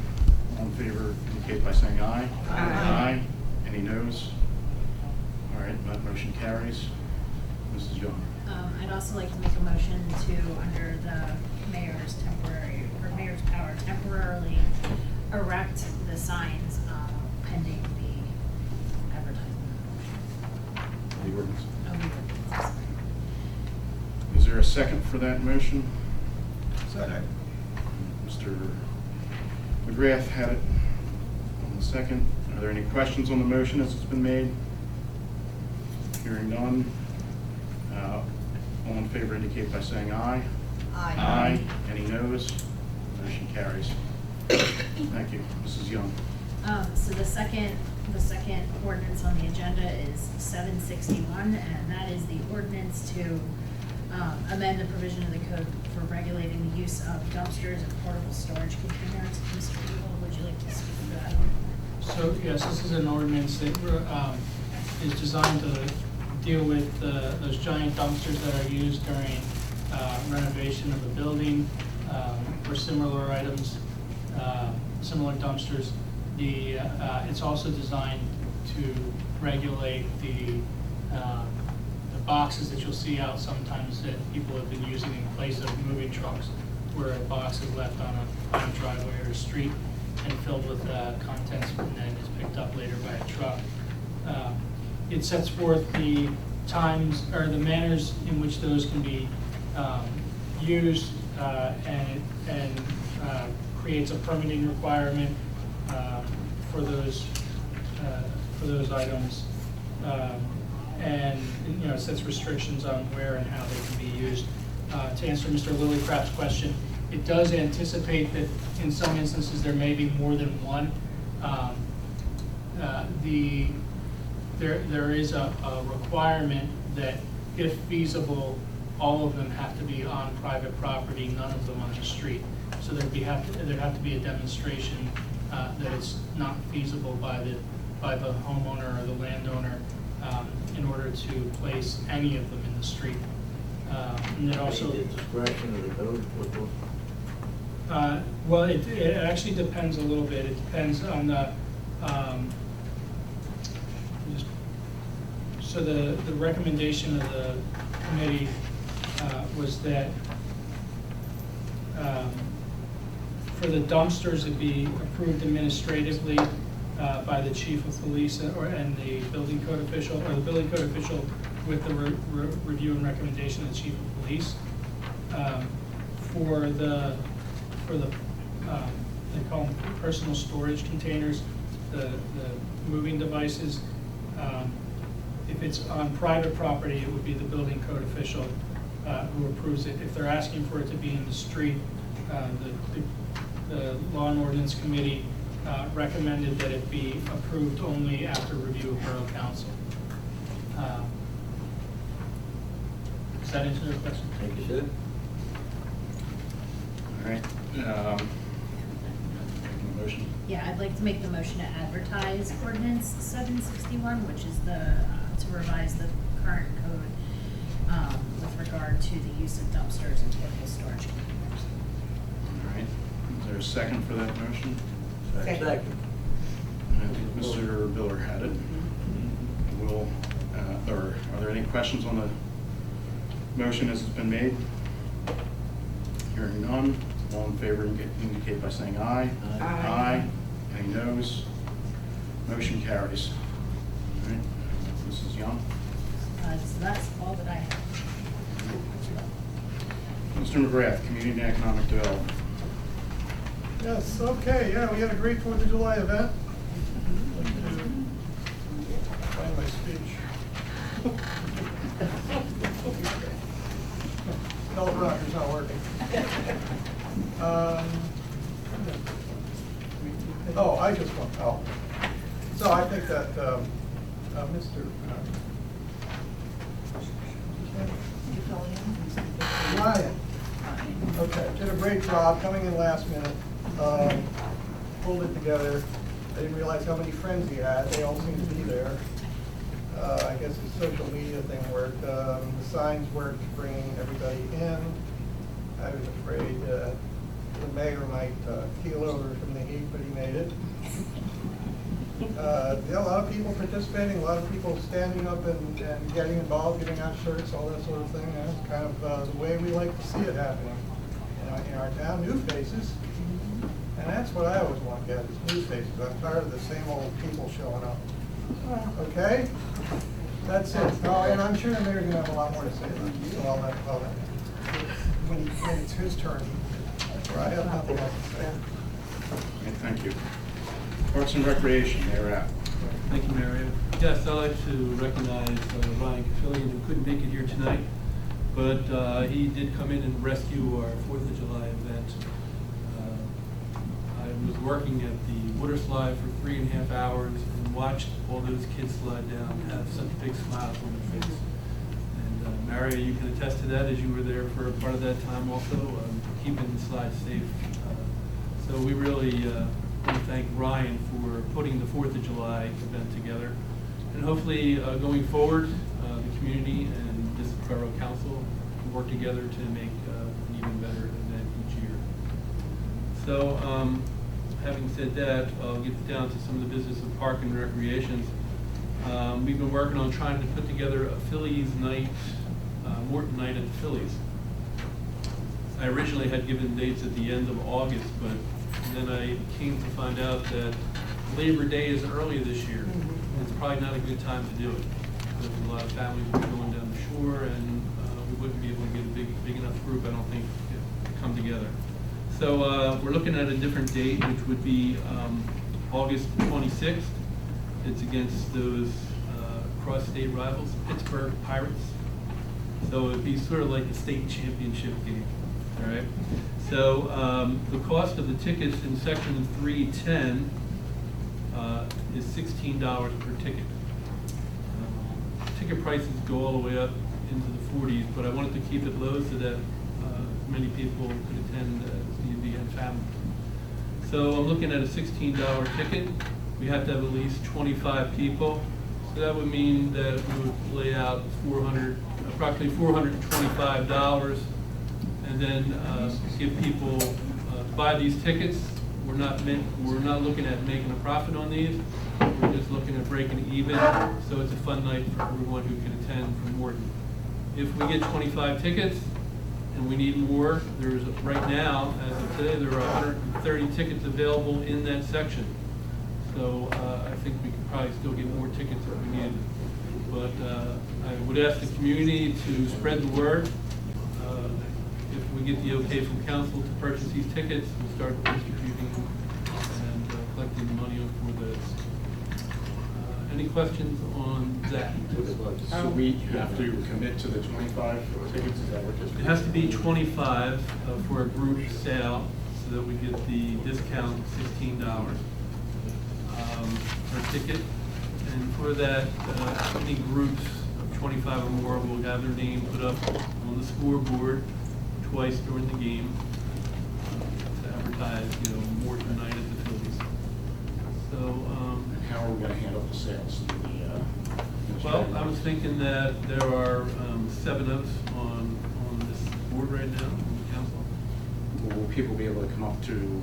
all in favor indicate by saying aye. Aye. Any noes? All right, that motion carries. Mrs. Young.
I'd also like to make a motion to, under the mayor's temporary, or mayor's power, temporarily erect the signs pending the advertisement.
The ordinance.
of the ordinance, sorry.
Is there a second for that motion?
Second.
Mr. McGrath had it on the second. Are there any questions on the motion as it's been made? Hearing none. All in favor indicate by saying aye.
Aye.
Any noes? Motion carries. Thank you. Mrs. Young.
So the second ordinance on the agenda is 761, and that is the ordinance to amend the provision of the code for regulating the use of dumpsters and portable storage containers. Mr. Evil, would you like to speak to that?
So, yes, this is an ordinance that is designed to deal with those giant dumpsters that are used during renovation of a building or similar items, similar dumpsters. It's also designed to regulate the boxes that you'll see out sometimes that people have been using in place of moving trucks, where a box is left on a driveway or a street and filled with contents and then is picked up later by a truck. It sets forth the times or the manners in which those can be used and creates a permitting requirement for those items. And sets restrictions on where and how they can be used. To answer Mr. Lillycraft's question, it does anticipate that in some instances there may be more than one. There is a requirement that if feasible, all of them have to be on private property, none of them on the street. So there'd have to be a demonstration that it's not feasible by the homeowner or the landowner in order to place any of them in the street. And then also,
The discretion of the code.
well, it actually depends a little bit. It depends on the, so the recommendation of the committee was that for the dumpsters, it'd be approved administratively by the chief of police and the building code official, or the building code official with the review and recommendation of the chief of police. For the they call them personal storage containers, the moving devices. If it's on private property, it would be the building code official who approves it. If they're asking for it to be in the street, the Law and Ordinance Committee recommended that it be approved only after review of Borough Council. Does that answer your question?
Thank you, sir.
All right. Making a motion.
Yeah, I'd like to make the motion to advertise ordinance 761, which is to revise the current code with regard to the use of dumpsters and portable storage containers.
All right. Is there a second for that motion?
Second.
I think Mr. Biller had it. Will, or are there any questions on the motion as it's been made? Hearing none, all in favor indicate by saying aye. Aye. Any noes? Motion carries. All right, Mrs. Young.
So that's all that I have.
Mr. McGrath, Community and Economic Development.
Yes, okay, yeah, we had a great 4th of July event. Find my speech. Teleprompter's not working. I just want, so I think that Mr. Ryan. Okay, did a great job coming in last minute. Pulled it together. I didn't realize how many friends he had. They all seemed to be there. I guess his social media thing worked. The signs worked, bringing everybody in. I was afraid the mayor might keel over from the heat, but he made it. Yeah, a lot of people participating, a lot of people standing up and getting involved, giving out shirts, all that sort of thing. That's kind of the way we like to see it happening in our town. New faces. And that's what I always want to get, is new faces. I'm tired of the same old people showing up. Okay? That's it. Oh, and I'm sure the mayor's gonna have a lot more to say about all that. When it's his turn, I have nothing else to say.
Okay, thank you. Parks and Recreation, they're out.
Thank you, Mario. Yes, I'd like to recognize Ryan Cafillion, who couldn't make it here tonight, but he did come in and rescue our 4th of July event. I was working at the water slide for 3.5 hours and watched all those kids slide down and have such big smiles on their face. And Mario, you can attest to that, as you were there for a part of that time also, keeping the slide safe. So we really want to thank Ryan for putting the 4th of July event together. And hopefully, going forward, the community and this Borough Council can work together to make an even better event each year. So, having said that, I'll get down to some of the business of Park and Recreations. We've been working on trying to put together a Phillies night, Morton night at the Phillies. I originally had given dates at the end of August, but then I came to find out that Labor Day is early this year. It's probably not a good time to do it. There's a lot of families will be going down the shore, and we wouldn't be able to get a big enough group, I don't think, to come together. So we're looking at a different date, which would be August 26th. It's against those cross-state rivals, Pittsburgh Pirates. So it'd be sort of like a state championship game. All right. So the cost of the tickets in section 310 is $16 per ticket. Ticket prices go all the way up into the 40s, but I wanted to keep it low so that many people could attend as need be and families. So I'm looking at a $16 ticket. We have to have at least 25 people. So that would mean that we would lay out approximately $425. And then give people buy these tickets. We're not looking at making a profit on these. We're just looking at breaking even. So it's a fun night for everyone who can attend from Morton. If we get 25 tickets and we need more, there's right now, as of today, there are 130 tickets available in that section. So I think we could probably still get more tickets if we need. But I would ask the community to spread the word. If we get the okay from council to purchase these tickets, we'll start distributing and collecting the money for those. Any questions on that?
So we have to commit to the 25 tickets, is that what this?
It has to be 25 for a group sale, so that we get the discount of $16 per ticket. And for that, any groups of 25 or more will have their name put up on the scoreboard twice during the game to advertise, Morton night at the Phillies. So,
how are we going to handle the sales?
Well, I was thinking that there are 7 of us on this board right now, on the council.
Will people be able to come up to?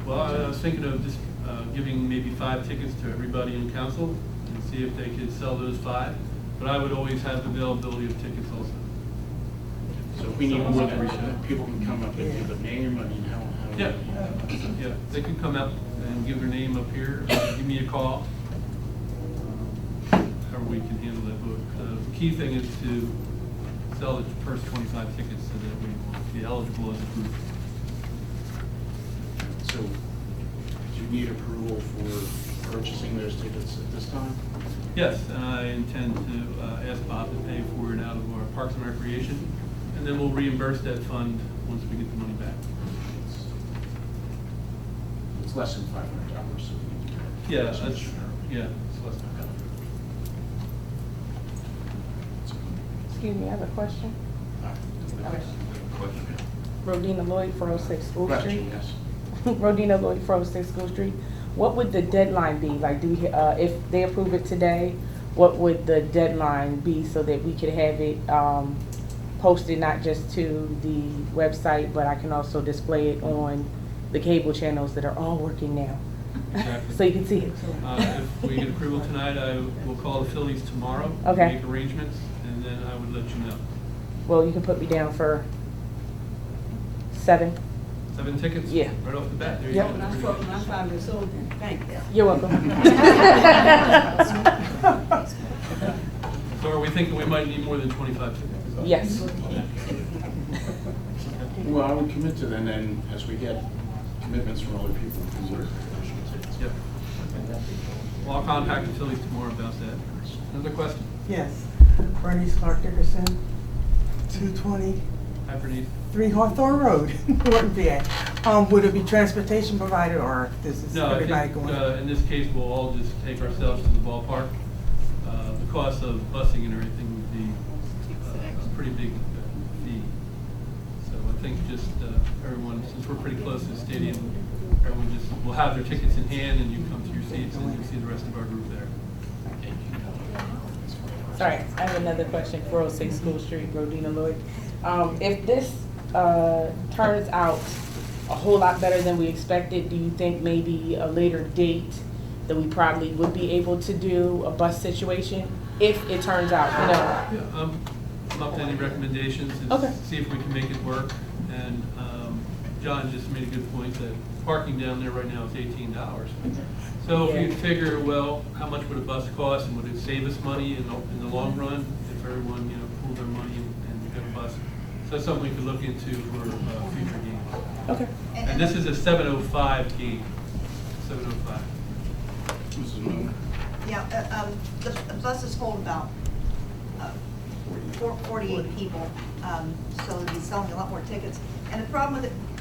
Well, I was thinking of just giving maybe 5 tickets to everybody in council and see if they could sell those 5. But I would always have availability of tickets also.
So if we need more than people can come up and give a name, I mean, how?
Yeah, they can come up and give their name up here, give me a call. However we can handle that, but the key thing is to sell the first 25 tickets so that we be eligible as a group.
So do you need approval for purchasing those tickets at this time?
Yes, and I intend to ask Bob to pay for it out of our Parks and Recreation, and then we'll reimburse that fund once we get the money back.
It's less than $500, so we need to.
Yeah, Yeah, Celeste.
Excuse me, I have a question.
Question.
Rodina Lloyd, 406 School Street.
Question, yes.
Rodina Lloyd, 406 School Street. What would the deadline be? Like, if they approve it today, what would the deadline be so that we could have it posted not just to the website, but I can also display it on the cable channels that are all working now?
Exactly.
So you can see it.
If we get approval tonight, I will call the Phillies tomorrow.
Okay.
Make arrangements, and then I would let you know.
Well, you can put me down for 7.
7 tickets?
Yeah.
Right off the bat, there you
Yep.
go.
When I spoke to my 5 years old, then, thank you.
You're welcome.
So are we thinking we might need more than 25 tickets?
Yes.
Well, I would commit to then, and as we get commitments from other people, consider additional tickets.
Yep. Well, I'll contact the Phillies tomorrow about that. Another question?
Yes, Bernice Clark Dickerson, 220
Hi, Bernice.
3 Hawthorne Road, Norton, PA. Would it be transportation provided, or this is
No, I
everybody
think,
going?
in this case, we'll all just take ourselves to the ballpark. The cost of busing and everything would be a pretty big fee. So I think just everyone, since we're pretty close to the stadium, everyone just will have their tickets in hand, and you come to your seats and you'll see the rest of our group there.
Sorry, I have another question, 406 School Street, Rodina Lloyd. If this turns out a whole lot better than we expected, do you think maybe a later date that we probably would be able to do a bus situation? If it turns out,
Yeah, I'm up to any recommendations and
Okay.
see if we can make it work. And John just made a good point that parking down there right now is $18. So if you figure, well, how much would a bus cost, and would it save us money in the long run if everyone, pooled their money and got a bus? So that's something we could look into for future games.
Okay.
And this is a 7:05 game. 7:05.
Mrs. Moon?
Yeah, the buses hold about 48 people, so they'll be selling a lot more tickets. And the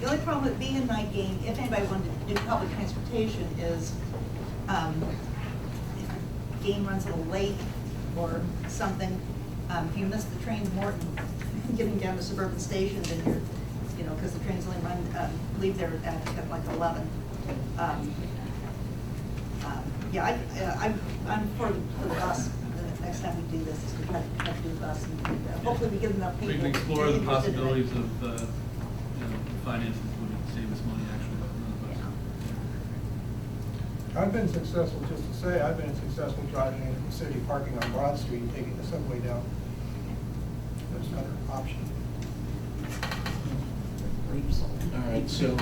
only problem with it being a night game, if anybody wanted to do public transportation, is if the game runs a little late or something, if you miss the train to Morton, getting down to Suburban Station, then you're, because the trains only leave there at like 11. Yeah, I'm for the bus. The next time we do this is to try to do the bus, and hopefully we get enough people.
We can explore the
interested in it.
possibilities of, finances would save us money actually.
I've been successful, just to say, I've been successful driving into the city, parking on Broad Street, and taking the subway down. There's another option.
All right, so,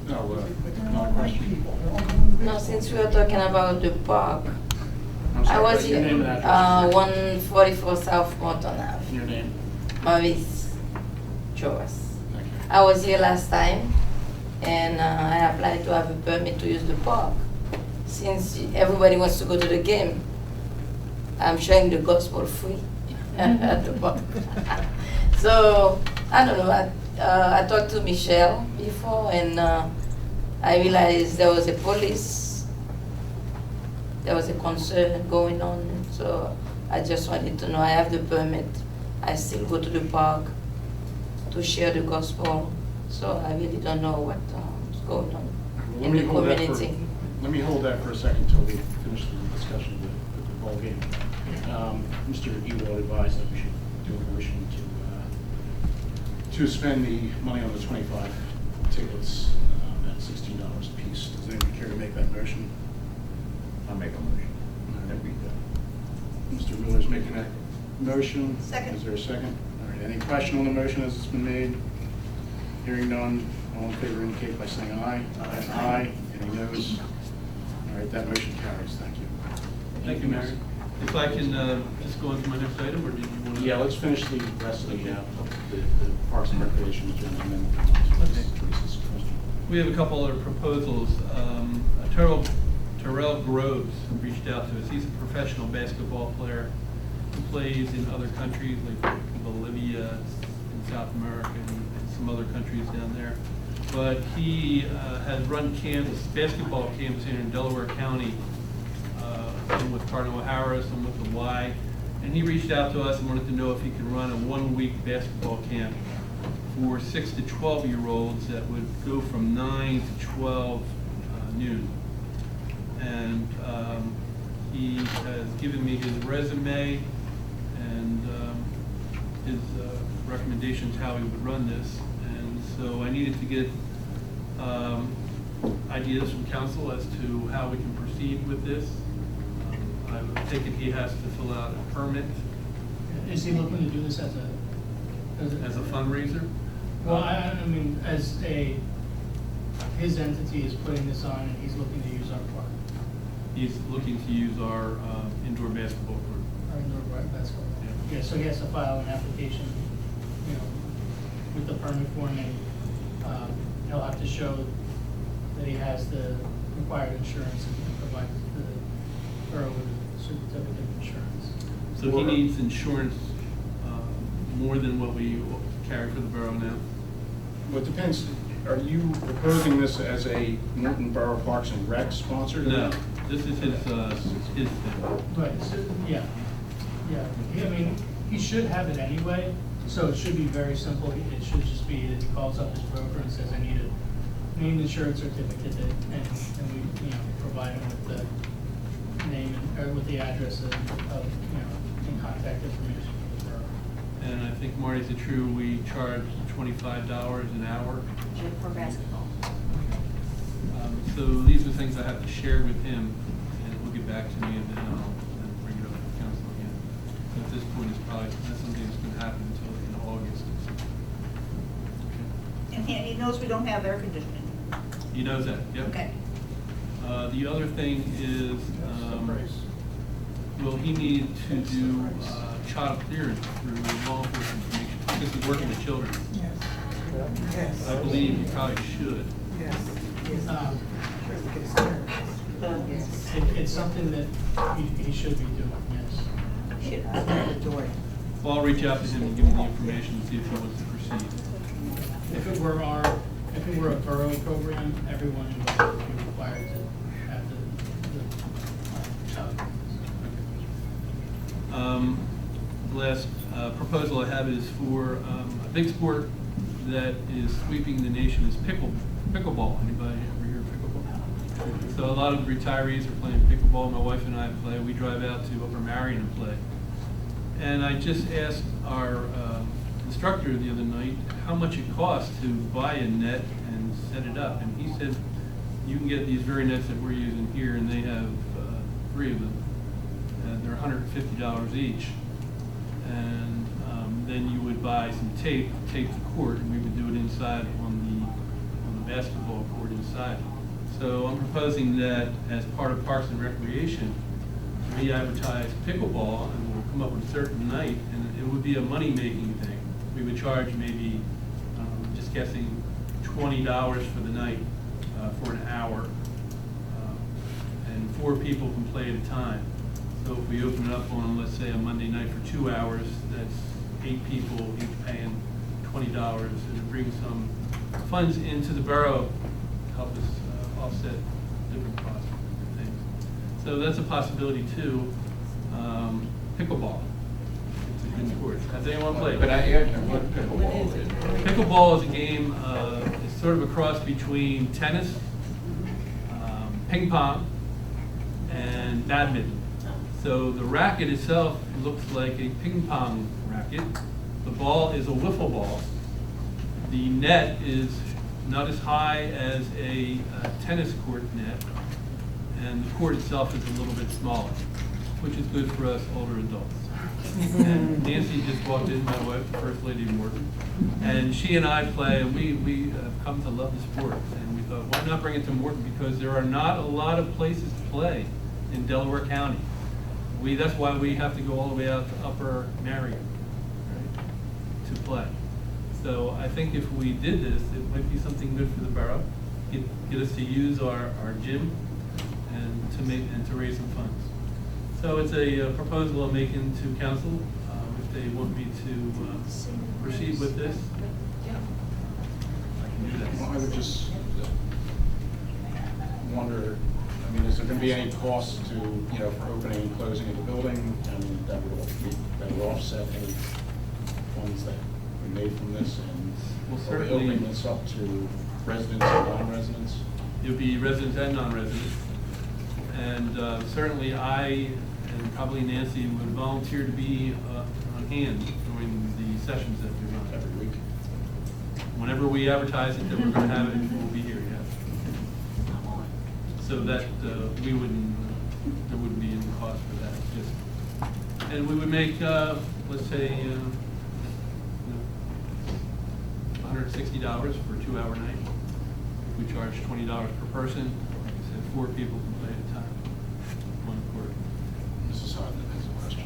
another question.
No, since we are talking about the park,
I'm sorry,
I was
your name and address.
144 South Morton Ave.
Your name?
Maurice Joas.
Thank you.
I was here last time, and I applied to have a permit to use the park. Since everybody wants to go to the game, I'm sharing the gospel free at the park. So, I don't know, I talked to Michelle before, and I realized there was a police, there was a concern going on, so I just wanted to know, I have the permit, I still go to the park to share the gospel, so I really don't know what's going on in the community.
Let me hold that for a second until we finish the discussion of the ball game. Mr. Ewald advised that we should do a motion to spend the money on the 25 tickets at $16 a piece. Does anyone care to make that motion?
I'll make a motion.
There we go. Mr. Miller's making that motion.
Second.
Is there a second? All right, any question on the motion as it's been made? Hearing none, all in favor indicate by saying aye. Aye. Aye. Any noes? All right, that motion carries. Thank you.
Thank you, Mary. If I can just go on to my next item, or did you want to?
Yeah, let's finish the rest of the Parks and Recreation agenda and then we'll come on to Teresa's question.
We have a couple other proposals. Terrell Groves reached out to us. He's a professional basketball player who plays in other countries like Bolivia, in South America, and some other countries down there. But he has run basketball camps here in Delaware County some with Cardinal O'Hara, some with the Y. And he reached out to us and wanted to know if he could run a 1-week basketball camp for 6 to 12-year-olds that would go from 9 to 12 noon. And he has given me his resume and his recommendations how he would run this. And so I needed to get ideas from council as to how we can proceed with this. I would take it he has to fill out a permit.
Is he looking to do this as
a fundraiser?
Well, I mean, his entity is putting this on and he's looking to use our park.
He's looking to use our indoor basketball court.
Our indoor basketball. Yeah, so he has to file an application, you know, with the permit form, and he'll have to show that he has the required insurance and provide the borough with a certificate of insurance.
So he needs insurance more than what we carry for the borough now?
Well, it depends. Are you proposing this as a Norton Borough Parks and Rec sponsored?
No, this is his thing.
Right, so, yeah. I mean, he should have it anyway, so it should be very simple. It should just be that he calls up his broker and says, I need a name insurance certificate, and we, you know, provide him with the name or with the address of you know, and contact information for the borough.
And I think Marty's true, we charge $25 an hour.
For basketball.
So these are things I have to share with him, and he'll get back to me, and then I'll bring it up to council again. But at this point, it's probably not something that's going to happen until in August.
And he knows we don't have air conditioning.
He knows that, yep.
Okay.
The other thing is, will he need to do child clearance through law enforcement information? This is working with children.
Yes. Yes.
I believe he probably should.
Yes.
It's something that he should be doing, yes.
Well, I'll reach out to him and give him the information and see if he wants to proceed.
If it were a borough program, everyone involved would be required to have the child.
Last proposal I have is for a big sport that is sweeping the nation is pickleball. Anybody ever hear of pickleball? So a lot of retirees are playing pickleball. My wife and I play. We drive out to Upper Marion and play. And I just asked our instructor the other night how much it costs to buy a net and set it up. And he said, you can get these very nets that we're using here, and they have 3 of them. And they're $150 each. And then you would buy some tape the court, and we would do it inside on the basketball court inside. So I'm proposing that as part of Parks and Recreation, we advertise pickleball, and we'll come up with a certain night, and it would be a money-making thing. We would charge maybe, just guessing, $20 for the night for an hour, and 4 people can play at a time. So if we open it up on, let's say, a Monday night for 2 hours, that's 8 people each paying $20, and it brings some funds into the borough to help us offset different costs and things. So that's a possibility too. Pickleball. It's a good sport. Has anyone played?
But I asked him what pickleball is.
Pickleball is a game, it's sort of a cross between tennis, ping pong, and badminton. So the racket itself looks like a ping pong racket. The ball is a wiffle ball. The net is not as high as a tennis court net, and the court itself is a little bit smaller, which is good for us older adults. And Nancy just walked in, my wife, the First Lady of Morton, and she and I play, and we have come to love the sport. And we thought, why not bring it to Morton? Because there are not a lot of places to play in Delaware County. That's why we have to go all the way out to Upper Marion, right, to play. So I think if we did this, it might be something good for the borough, get us to use our gym and to raise some funds. So it's a proposal I'm making to council, if they want me to proceed with this. I can do that.
Well, I would just wonder, I mean, is there going to be any cost to, you know, for opening and closing of the building? And that would offset any funds that we made from this, and
Well,
are we
certainly-
opening this up to residents and non-residents?
It'll be residents and non-residents. And certainly I, and probably Nancy, would volunteer to be on hand during the sessions that we run.
Every week?
Whenever we advertise it, that we're gonna have it, we'll be here, yeah. So that we wouldn't, there wouldn't be any cost for that, just, and we would make, let's say, $160 for a 2-hour night. We charge $20 per person. Like I said, 4 people can play at a time, 1 court.
Mrs. Hodden has a question.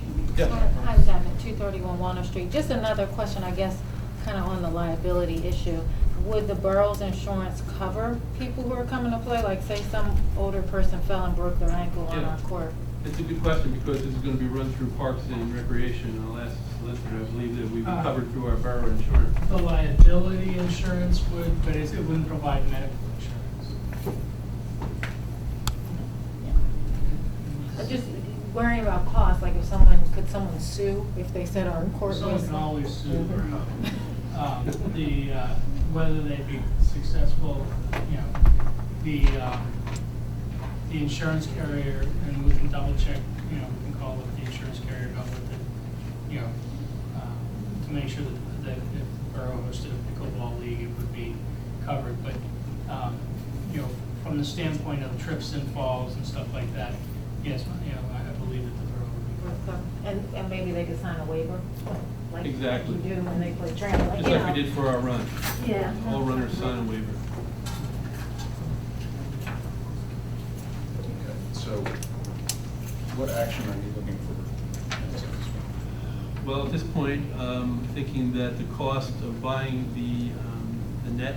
Hi, I'm at 231 Warner Street. Just another question, I guess, kind of on the liability issue. Would the borough's insurance cover people who are coming to play? Like, say some older person fell and broke their ankle on
Yeah.
our court.
It's a good question, because this is gonna be run through Parks and Recreation, and I'll ask the solicitor, I believe that we've covered through our borough insurance.
The liability insurance would, but it wouldn't provide medical insurance.
I'm just worrying about costs, like if could someone sue if they said our court was?
Someone can always sue. Whether they be successful, you know, the insurance carrier, and we can double check, you know, we can call up the insurance carrier about what the, you know, to make sure that if borough hosted a pickleball league, it would be covered. But, you know, from the standpoint of trips and falls and stuff like that, yes, you know, I believe that the borough would be.
And maybe they could sign a waiver, like
Exactly.
you do when they play trampoline.
Just like we did for our run.
Yeah.
All runners sign a waiver.
Okay, so what action are you looking for?
Well, at this point, thinking that the cost of buying the net,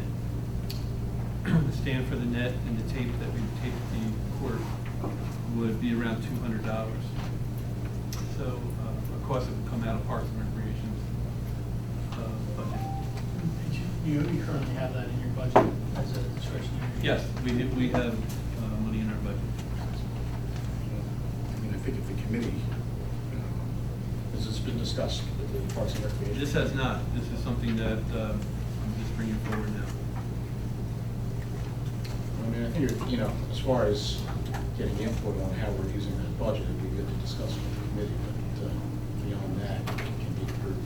the stand for the net and the tape that we tape the court would be around $200. So a cost that would come out of Parks and Recreation's budget.
You currently have that in your budget as a discretionary?
Yes, we have money in our budget.
I mean, I think if the committee, has this been discussed with the Parks and Recreation?
This has not. This is something that I'm just bringing forward now.
I mean, I think, you know, as far as getting input on how we're using that budget, it'd be good to discuss with the committee, but beyond that, it can be approved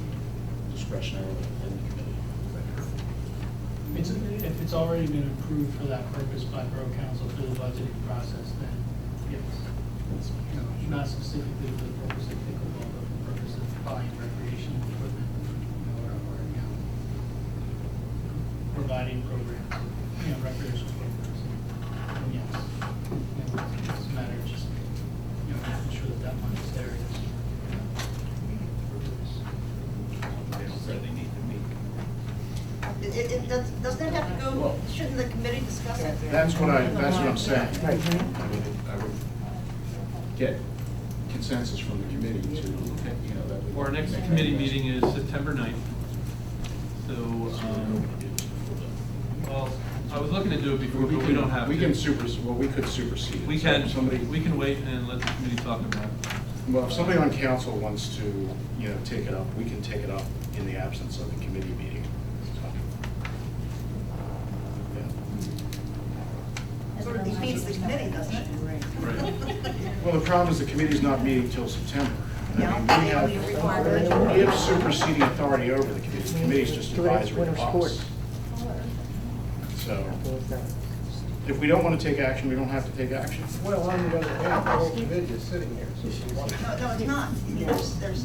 discretionarily within the committee.
If it's already been approved for that purpose by Borough Council through the budgeting process, then yes. It's, you know, not specifically for the purpose of pickleball, but for the purpose of buying recreational equipment, you know, or you know, providing programs, you know, recreational programs. And yes, you know, it's a matter of just, you know, making sure that that money's there.
Doesn't it have to go, shouldn't the committee discuss it?
That's what I'm saying. I mean, I would get consensus from the committee to, you know, that.
Our next committee meeting is September 9th. So, well, I was looking to do it before, but we don't have to.
We can we could supersede it.
We
So
can,
if somebody,
we can wait and let the committee talk about it.
well, if somebody on council wants to, you know, take it up, we can take it up in the absence of the committee meeting.
It sort of defeats the committee, doesn't it?
Well, the problem is the committee's not meeting till September.
Yeah,
I mean,
we require-
we have superseding authority over the committee. The committee's just advisory to us. So, if we don't want to take action, we don't have to take action.
Well, on the other hand, the whole committee is sitting here, so if you want to.
No, it's not.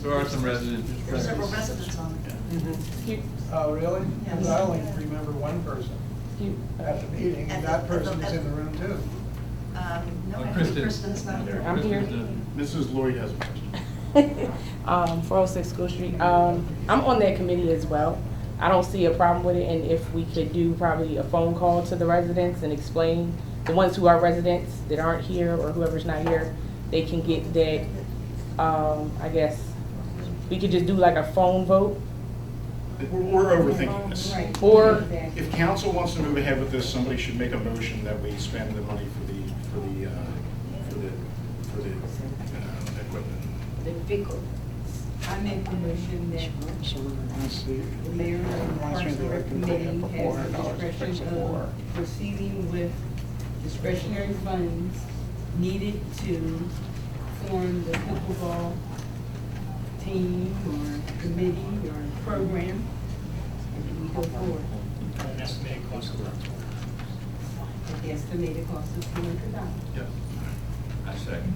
There are some residents.
There's several residents on it.
Oh, really?
Yes.
I only remember one person at the meeting, and that person is in the room too.
No, I think
Kristen.
Kristen's not here.
I'm here.
Mrs. Lloyd has a question.
406 School Street. I'm on that committee as well. I don't see a problem with it, and if we could do probably a phone call to the residents and explain, the ones who are residents that aren't here or whoever's not here, they can get that, I guess, we could just do like a phone vote.
We're overthinking this.
Or
If council wants to move ahead with this, somebody should make a motion that we spend the money for the
Pico.
I make the motion that the mayor and Parks and Rec committee has the discretion of proceeding with discretionary funds needed to form the pickleball team or committee or program, and we go forward.
An estimated cost of that.
The estimated cost is $200.
Yep.
I second.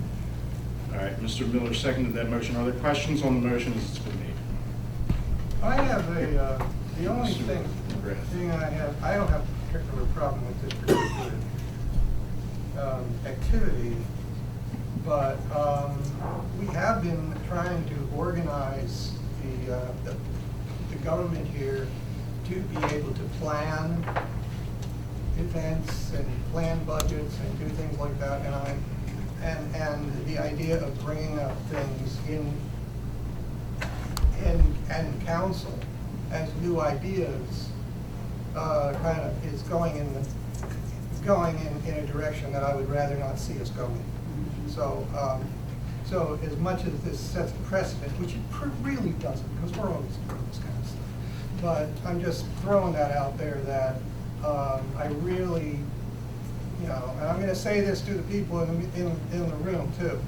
All right, Mr. Miller seconded that motion. Are there questions on the motion as it's been made?
I have the only thing I don't have a particular problem with this particular activity, but we have been trying to organize the government here to be able to plan events and plan budgets and do things like that, and the idea of bringing up things in council as new ideas kind of is going in a direction that I would rather not see us going. So as much as this sets precedent, which it really doesn't, because we're always doing this kind of stuff, but I'm just throwing that out there that I really, and I'm going to say this to the people in the room too.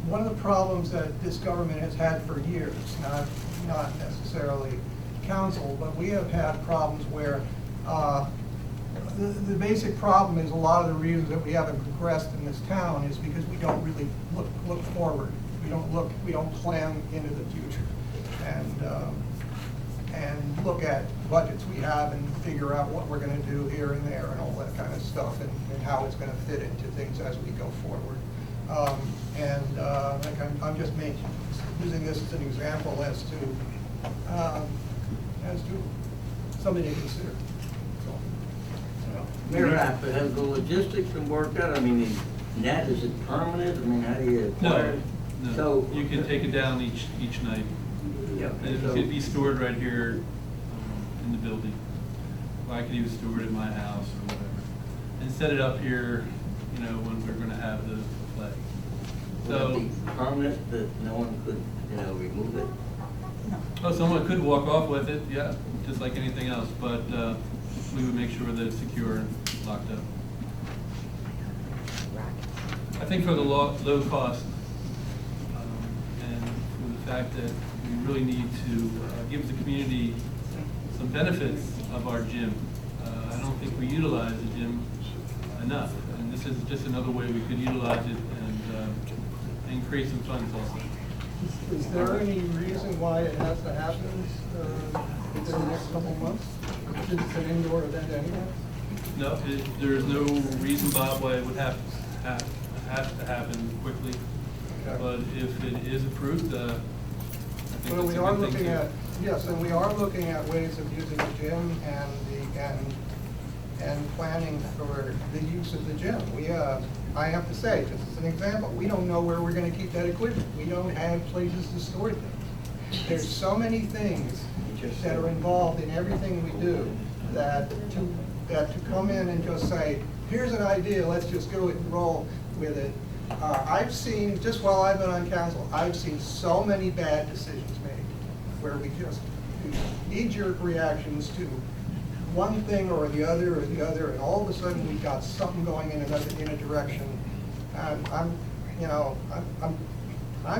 One of the problems that this government has had for years, not necessarily council, but we have had problems where the basic problem is a lot of the reasons that we haven't progressed in this town is because we don't really look forward. We don't plan into the future, and look at budgets we have and figure out what we're going to do here and there and all that kind of stuff, and how it's going to fit into things as we go forward. Like I'm just using this as an example as to something to consider.
Mayor, have the logistics been worked out? I mean, the net, is it permanent? I mean, how do you acquire it?
No,
So
you can take it down each night.
Yeah.
And it could be stored right here in the building. Or I could even store it in my house or whatever. And set it up here, when we're gonna have the play.
would
So,
it be permanent that no one could, remove it?
someone could walk off with it, yeah, just like anything else, but we would make sure that it's secure and locked up. I think for the low cost, and for the fact that we really need to give the community some benefits of our gym. I don't think we utilize the gym enough, and this is just another way we could utilize it and create some funds also.
Is there any reason why it has to happen within the next couple of months? Since it's an indoor event anyway?
No, there's no reason, Bob, why it would have to happen quickly.
Okay.
But if it is approved, I think
Well,
that's
we
a
are
good thing
looking
too.
at, yes, and we are looking at ways of using the gym and planning for the use of the gym. I have to say, just as an example, we don't know where we're gonna keep that equipment. We don't have places to store things. There's so many things that are involved in everything we do that to come in and just say, here's an idea, let's just go and roll with it. I've seen, just while I've been on council, I've seen so many bad decisions made where we just knee-jerk reactions to one thing or the other, and all of a sudden we've got something going in a direction. And I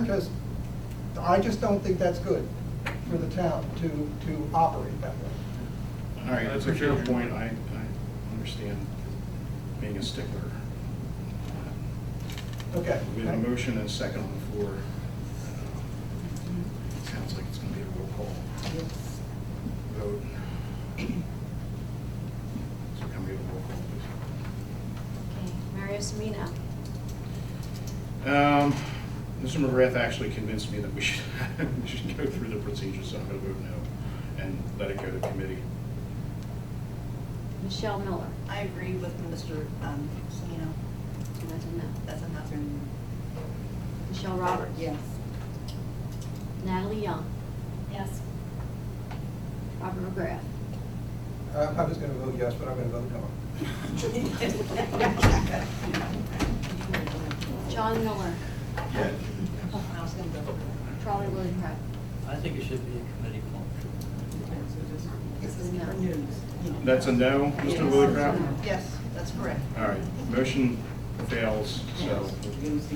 just don't think that's good for the town to operate that way.
All right, that's a fair point. I understand being a stickler.
Okay.
We have a motion and a second on the floor. It sounds like it's going to be a roll call vote. So can we have a roll call, please?
Okay, Mario Semino.
Mr. McGrath actually convinced me that we should go through the procedure, so I'm going to vote no and let it go to committee.
Michelle Miller.
I agree with Mr. Semino.
So that's a no.
That's a no.
Michelle Roberts.
Yes.
Natalie Young.
Yes.
Robert McGrath.
I was gonna vote yes, but I'm gonna vote no.
John Miller.
Yes.
Charlie Lillycraft?
I think it should be a committee function.
That's a no, Mr. Lillycraft?
Yes, that's correct.
All right, motion fails, so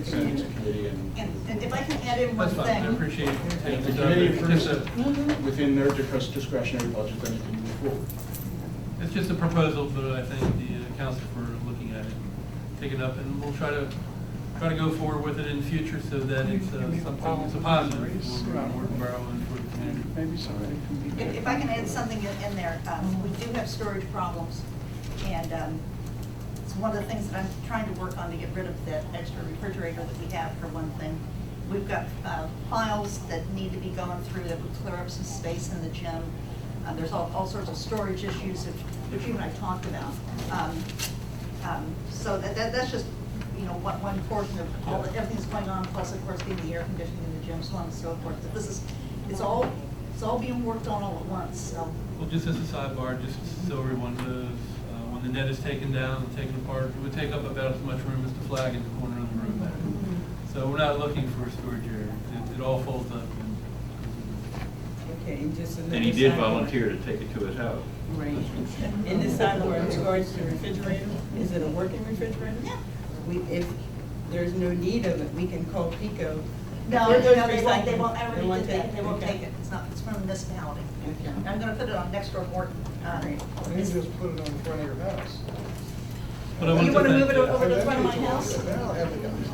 send it to committee and.
And if I can add in one
That's
thing.
fine, I appreciate you taking
The
the
committee
time.
approves
It's
it within their discretionary budget, then you can move forward.
just a proposal, but I thank the council for looking at it, taking it up, and we'll try to go forward with it in the future so that it's something, it's a positive for Morton Borough and for the community.
Maybe so.
If I can add something in there, we do have storage problems, and it's one of the things that I'm trying to work on to get rid of that extra refrigerator that we have, for one thing. We've got files that need to be gone through that would clear up some space in the gym. There's all sorts of storage issues, which you and I talked about. So that's just, you know, one portion of all, everything's going on, plus of course being the air conditioning in the gym, so on and so forth. But this is, it's all being worked on all at once, so.
Well, just as a sidebar, just so everyone knows, when the net is taken down and taken apart, it would take up about as much room as the flag in the corner of the room there. So we're not looking for a storage area. It all folds up.
Okay, and just another.
And he did
sidebar.
volunteer to take it to his house.
Right. In this sidebar, in regards to the refrigerator, is it a working refrigerator?
Yeah.
If there's no need of it, we can call Pico.
No,
If there's
they
recycling,
won't, I already did that, they won't
okay.
take it, it's from the municipality.
Okay.
I'm gonna put it on next door Morton.
You just put it on the front of your house.
But I wanted
You
to
wanna
thank
move it
you.
over to the front of my house?
Then I'll have the guys.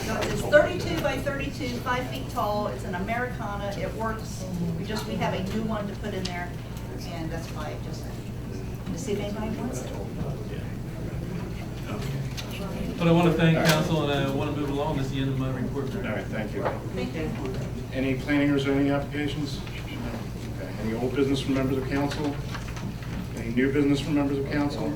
No, it's 32 by 32, 5 feet tall, it's an Americana, it works. We have a new one to put in there, and that's why I just, to see if anybody wants it.
But I want to thank council, and I want to move along. This is the end of my report.
All right, thank you.
Thank you.
Any planning or zoning applications? Okay. Any old business from members of council? Any new business from members of council?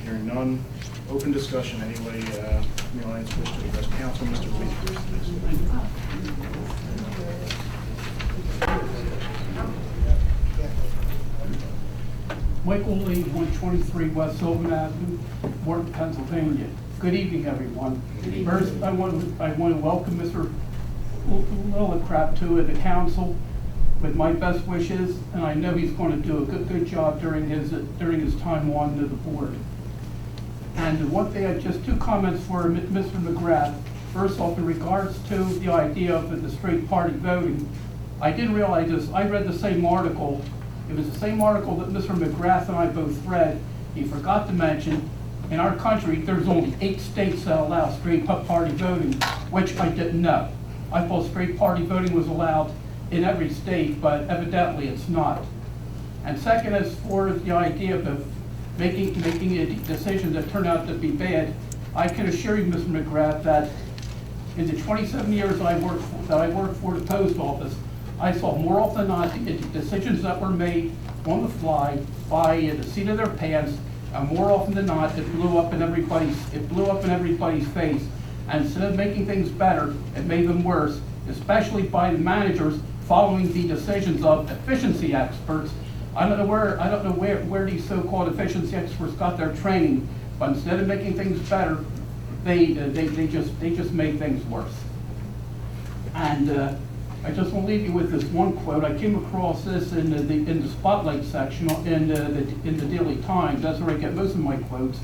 Hearing none. Open discussion. Anybody from the audience wish to address council? Mr. Lee, please.
Michael Lee, 123 West Sylvan Avenue, Morton, Pennsylvania. Good evening, everyone. First, I want to welcome Mr. Lillicrap to the council with my best wishes, and I know he's going to do a good job during his time on the board. And one thing, just two comments for Mr. McGrath. First off, in regards to the idea of the straight party voting, I didn't realize this. I read the same article. It was the same article that Mr. McGrath and I both read. He forgot to mention, in our country, there's only 8 states that allow straight party voting, which I didn't know. I thought straight party voting was allowed in every state, but evidently it's not. And second, as for the idea of making a decision that turned out to be bad, I can assure you, Mr. McGrath, that in the 27 years that I worked for the post office, I saw more often than not the decisions that were made on the fly by the seat of their pants, and more often than not, it blew up in everybody's face. And instead of making things better, it made them worse, especially by the managers following the decisions of efficiency experts. I don't know where these so-called efficiency experts got their training, but instead of making things better, they just made things worse. And I just want to leave you with this one quote. I came across this in the spotlight section in the Daily Times. That's where I get most of my quotes.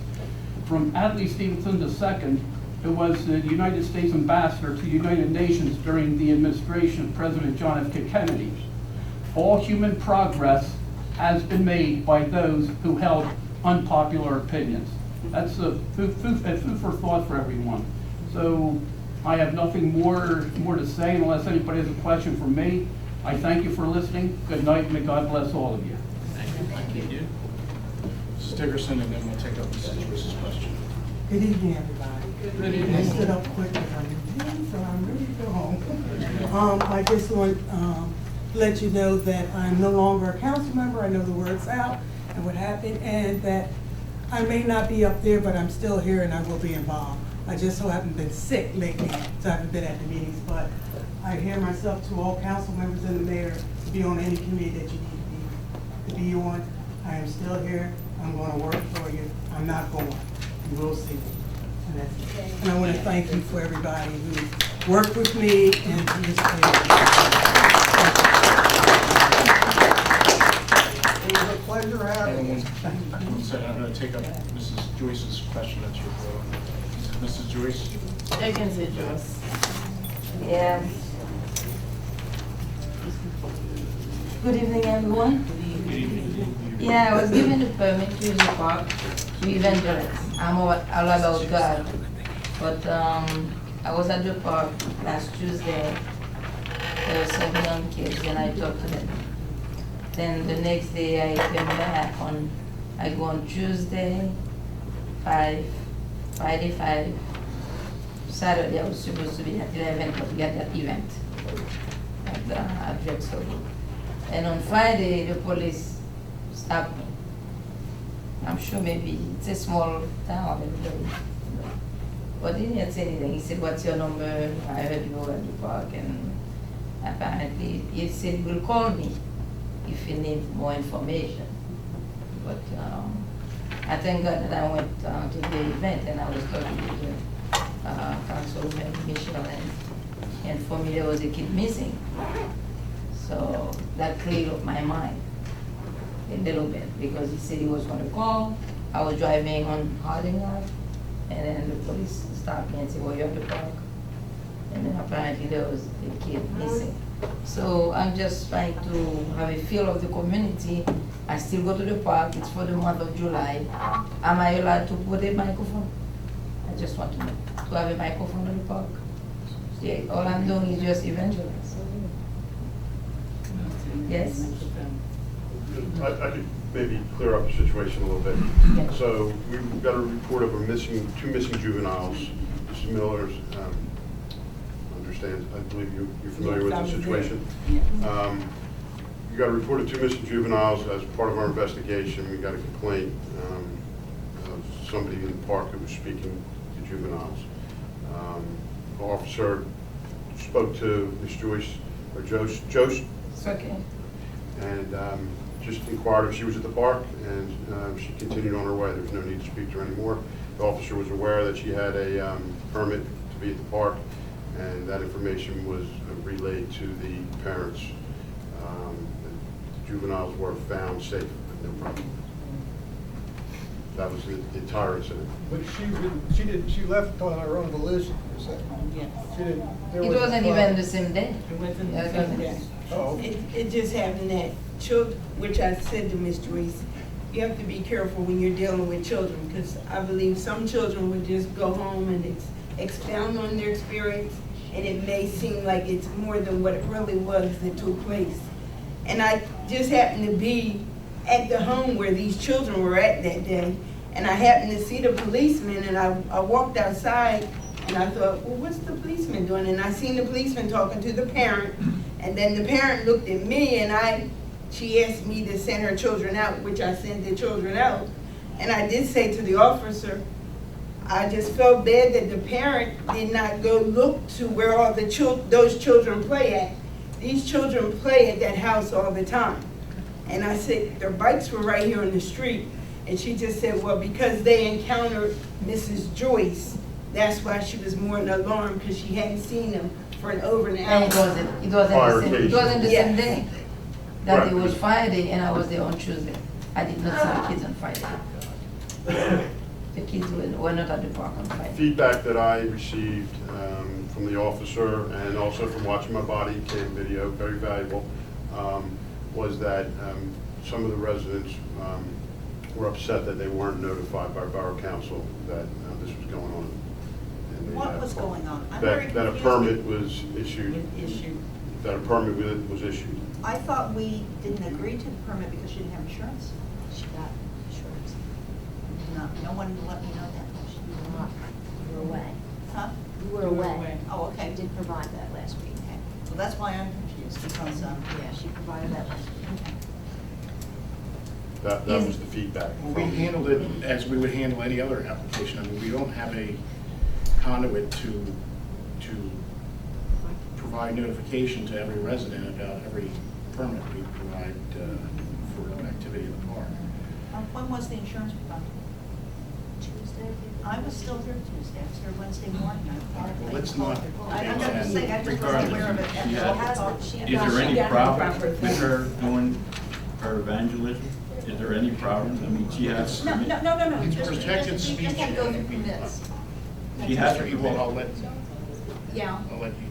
From Adlai Stevenson II, who was the United States ambassador to the United Nations during the administration of President John F. Kennedy. All human progress has been made by those who held unpopular opinions. That's food for thought for everyone. So I have nothing more to say unless anybody has a question for me. I thank you for listening. Good night, and may God bless all of you.
Thank you.
Mrs. Dickerson, and then we'll take up Mrs. Bruce's question.
Good evening, everybody.
Good evening.
I stood up quick and I'm ready to go home. I just want to let you know that I'm no longer a council member. I know the word's out and what happened, and that I may not be up there, but I'm still here and I will be involved. I just so haven't been sick lately, so I haven't been at the meetings, but I hear myself to all council members and the mayor to be on any committee that you need to be on. I am still here. I'm going to work for you. I'm not going. You will see me. And I want to thank you for everybody who work with me and be his favorite.
It was a pleasure having you.
One second, I'm going to take up Mrs. Joyce's question that you're throwing. Mrs. Joyce?
I can say Joyce. Yes. Good evening, everyone. Yeah, I was given the permit to use the park to evangelize. I'm all about God. But I was at the park last Tuesday. There were 7 young kids and I talked to them. Then the next day I came back I go on Tuesday, 5, Friday 5, Saturday I was supposed to be at 11 but we had that event at Drexel. And on Friday the police stopped me. I'm sure maybe it's a small town, everybody. But he didn't say anything. He said, "What's your number? I heard you were at the park." And apparently he said he will call me if he needs more information. But I thank God that I went to the event and I was talking to Councilwoman Michelle, and for me there was a kid missing. So that cleared up my mind a little bit because he said he was going to call. I was driving on Harding Ave, and then the police stopped me and said, "Well, you're at the park." And then apparently there was a kid missing. So I'm just trying to have a feel of the community. I still go to the park. It's for the month of July. Am I allowed to put a microphone? I just want to know. To have a microphone in the park? Yeah, all I'm doing is just evangelize. Yes?
I could maybe clear up the situation a little bit. So we've got a report of two missing juveniles. Mrs. Miller's understands, I believe you're familiar with the situation. We got a report of 2 missing juveniles as part of our investigation. We got a complaint of somebody in the park who was speaking to juveniles. The officer spoke to Ms. Joyce, or Joyce.
It's okay.
And just inquired if she was at the park, and she continued on her way. There was no need to speak to her anymore. The officer was aware that she had a permit to be at the park, and that information was relayed to the parents. The juveniles were found safe with no problem. That was the entire incident.
But she left on her own volition, you said?
Yes.
She didn't, there
It
was
wasn't even the same day.
It wasn't
Yeah,
the
it
same
wasn't.
day.
Oh.
It just happened that children, which I said to Ms. Joyce, you have to be careful when you're dealing with children, because I believe some children would just go home and expound on their experience, and it may seem like it's more than what it really was that took place. And I just happened to be at the home where these children were at that day, and I happened to see the policeman, and I walked outside, and I thought, well, what's the policeman doing? And I seen the policeman talking to the parent, and then the parent looked at me, and she asked me to send her children out, which I sent the children out. And I did say to the officer, I just felt bad that the parent did not go look to where all those children play at. These children play at that house all the time. And I said, their bikes were right here on the street. And she just said, well, because they encountered Mrs. Joyce, that's why she was more in alarm, because she hadn't seen them for over an hour.
And it wasn't the same day. That
Right.
it was Friday and I was there on Tuesday. I did not see the kids on Friday. The kids were not at the park on Friday.
Feedback that I received from the officer and also from watching my body cam video, very valuable, was that some of the residents were upset that they weren't notified by Borough Council that this was going on. in the,
What was
park.
going on? I'm very
That a
confused.
permit was issued. That a permit was issued.
I thought we didn't agree to the permit because she didn't have insurance.
She got insurance.
No one let me know that.
You were away.
Huh?
You were away.
Oh, okay.
She did provide that last week.
So that's why I'm confused, because,
Yeah, she provided that last week.
That was the feedback.
We handled it as we would handle any other application. I mean, we don't have a conduit to provide notification to every resident about every permit we provide for an activity in the park.
when was the insurance provided?
Tuesday.
I was still here Tuesday, I was here Wednesday morning.
Well, let's not.
I'm just saying, I just wasn't aware of it.
She has-
She
Is there any problem with her doing her evangelism? Is there any problem? I mean, she has.
No.
It's
Just-
protected
you
speech.
just have to go through permits.
She has to.
Well, I'll
Yeah,
let you.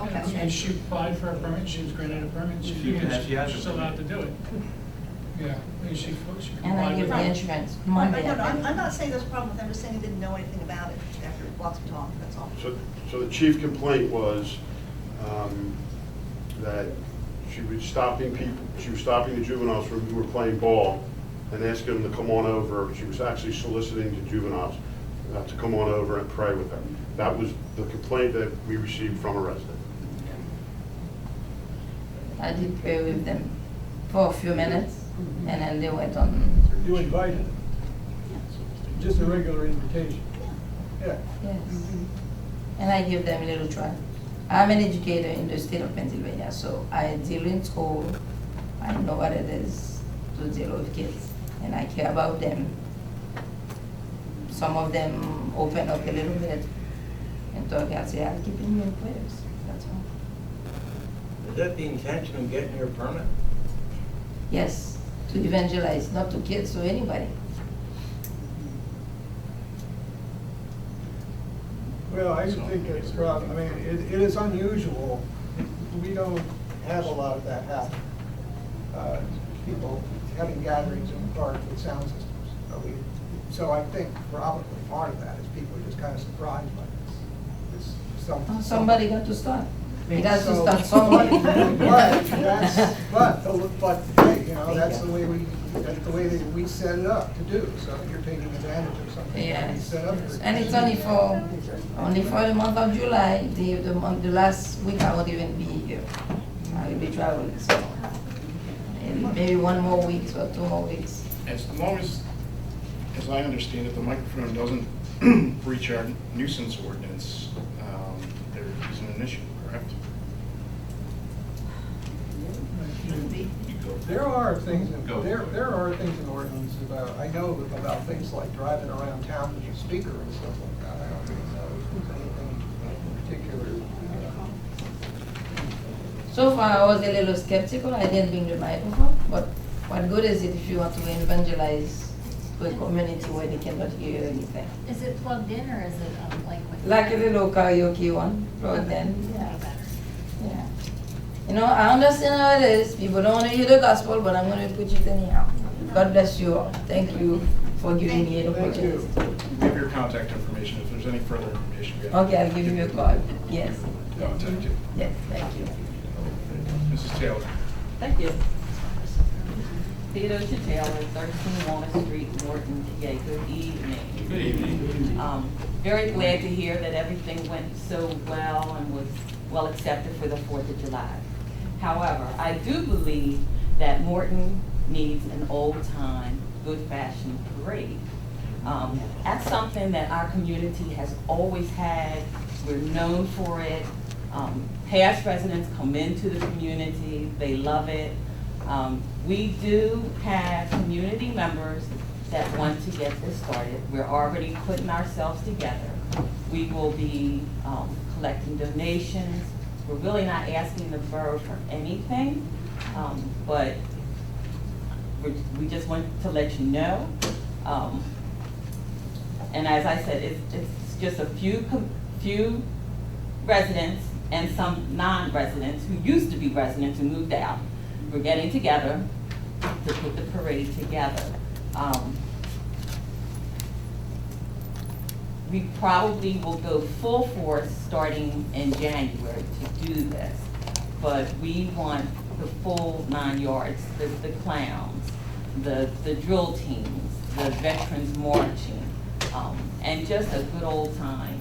okay.
And she applied for a permit, she was granted a permit,
She has
she's
a
allowed to do it. Yeah, and she
And I
complied
give
with
the
it.
insurance
I
Monday.
don't know,
I think.
I'm not saying there's a problem with them, I'm just saying he didn't know anything about it after lots of talk, that's all.
So the chief complaint was that she was stopping the juveniles from who were playing ball and asking them to come on over. She was actually soliciting the juveniles to come on over and pray with her. That was the complaint that we received from a resident.
I did pray with them for a few minutes, and then they went on.
You invited them? Just a regular invitation? Yeah.
Yes. And I give them a little try. I'm an educator in the state of Pennsylvania, so I deal in school. I know what it is to deal with kids, and I care about them. Some of them open up a little bit and talk. I say, I'll keep you in prayers. That's all.
Is that the intention of getting your permit?
Yes, to evangelize, not to kids, to anybody.
Well, I think it's a problem. I mean, it is unusual. We don't have a lot of that happen. People having gatherings in the park with sound systems. So I think probably part of that is people are just kind of surprised by this.
Somebody got to start. It has to
So-
start somewhere.
But hey, you know, that's the way that we set it up to do. So you're taking advantage of something that we
Yes,
set up for.
and it's only for the month of July. The last week I won't even be here. I will be traveling, so maybe 1 more week or 2 more weeks.
As long as I understand it, the microphone doesn't breach our nuisance ordinance, there isn't an issue, correct?
There are things,
Go.
there are things in ordinance about, I know about things like driving around town with a speaker and stuff like that. I don't really know if there's anything in particular.
So far, I was a little skeptical. I didn't bring the microphone, but what good is it if you want to evangelize to a community where they cannot hear anything?
Is it plugged in or is it like?
Like a little karaoke one, plugged in.
Yeah.
Yeah. You know, I understand how it is. People don't want to hear the gospel, but I'm going to preach it anyhow. God bless you all. Thank you for giving me the opportunity.
We have your contact information if there's any further information. we have.
Okay, I'll give you a call. Yes.
Contact you.
Yes, thank you.
Mrs. Taylor.
Thank you. Theodosia Taylor, 13 Walnut Street, Morton, PA. Good evening.
Good evening.
Very glad to hear that everything went so well and was well accepted for the 4th of July. However, I do believe that Morton needs an old-time, good-fashioned parade. That's something that our community has always had. We're known for it. Past residents come into the community, they love it. We do have community members that want to get this started. We're already putting ourselves together. We will be collecting donations. We're really not asking the borough for anything, but we just want to let you know. And as I said, it's just a few residents and some non-residents who used to be residents who moved out. We're getting together to put the parade together. We probably will go full force starting in January to do this, but we want the full 9 yards, the clowns, the drill teams, the veterans marching, and just a good old time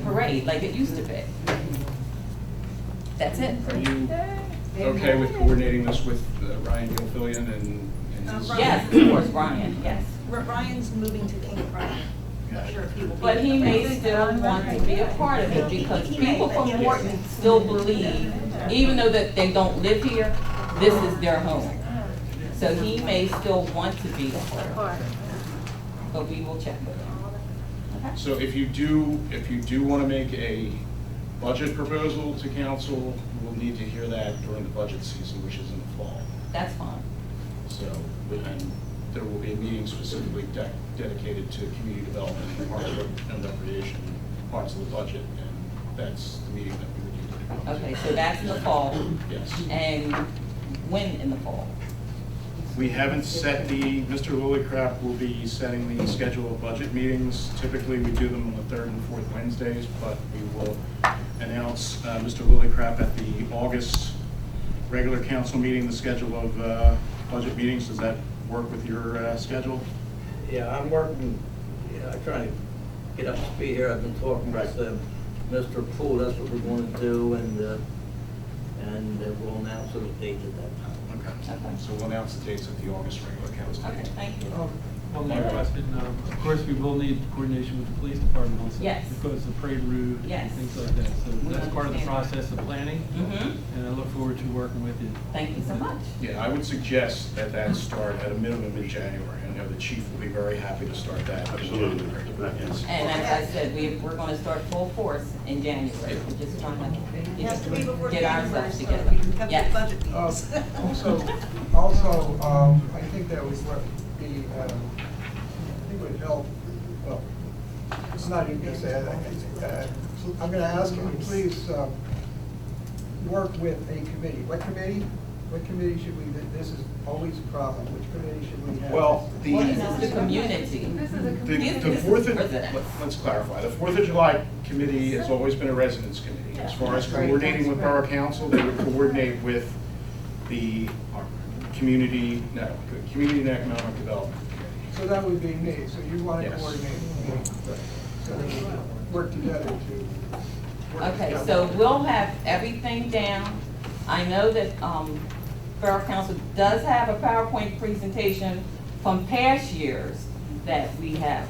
parade like it used to be. That's it.
Are you okay with coordinating this with Ryan Gilfillian and his?
Yes, of course, Ryan, yes.
Ryan's moving to King of Prussia. I'm sure if he will be.
But he may still want to be a part of it because people from Morton still believe, even though that they don't live here, this is their home. So he may still want to be a part of it. But we will check with him. Okay.
So if you do want to make a budget proposal to council, we'll need to hear that during the budget season, which is in the fall.
That's fine.
So, and there will be a meeting specifically dedicated to community development and parks and recreation, parts of the budget, and that's the meeting that we would need to come to.
Okay, so that's in the fall.
Yes.
And when in the fall?
We haven't set Mr. Lillycraft will be setting the schedule of budget meetings. Typically, we do them on the 3rd and 4th Wednesdays, but we will announce Mr. Lillycraft at the August regular council meeting, the schedule of budget meetings. Does that work with your schedule?
Yeah, I'm working, I'm trying to get up to speed here. I've been talking with Mr. Poole, that's what we're going to do, and we'll announce those dates at that time.
Okay. So we'll announce the dates at the August regular council meeting.
Okay, thank you.
One more question. Of course, we will need coordination with the police department also.
Yes.
Because of the parade route
Yes.
and things like that. So
We
that's part of the
understand.
process of planning.
Mm-hmm.
And I look forward to working with you.
Thank you so much.
Yeah, I would suggest that start at a minimum in January. I know the chief will be very happy to start that.
Absolutely.
Yes.
And as I said, we're going to start full force in January. We're just trying to
It has to be before
get
January,
ourselves
so
together.
we can come to
Yes.
the budget meetings.
Also, I think that would be, I think would help, well, it's not even gonna say that. I'm gonna ask you to please, work with a committee. What committee? What committee should we, this is always a problem. Which committee should we have?
Well,
This is the community.
The Fourth of, let's clarify, the 4th of July committee has always been a residents committee. As far as coordinating with Borough Council, they would coordinate with the community and economic development committee.
So that would be me. So you want to
Yes.
coordinate with me. So we work together to. work
Okay,
together.
so we'll have everything down. I know that Borough Council does have a PowerPoint presentation from past years that we have,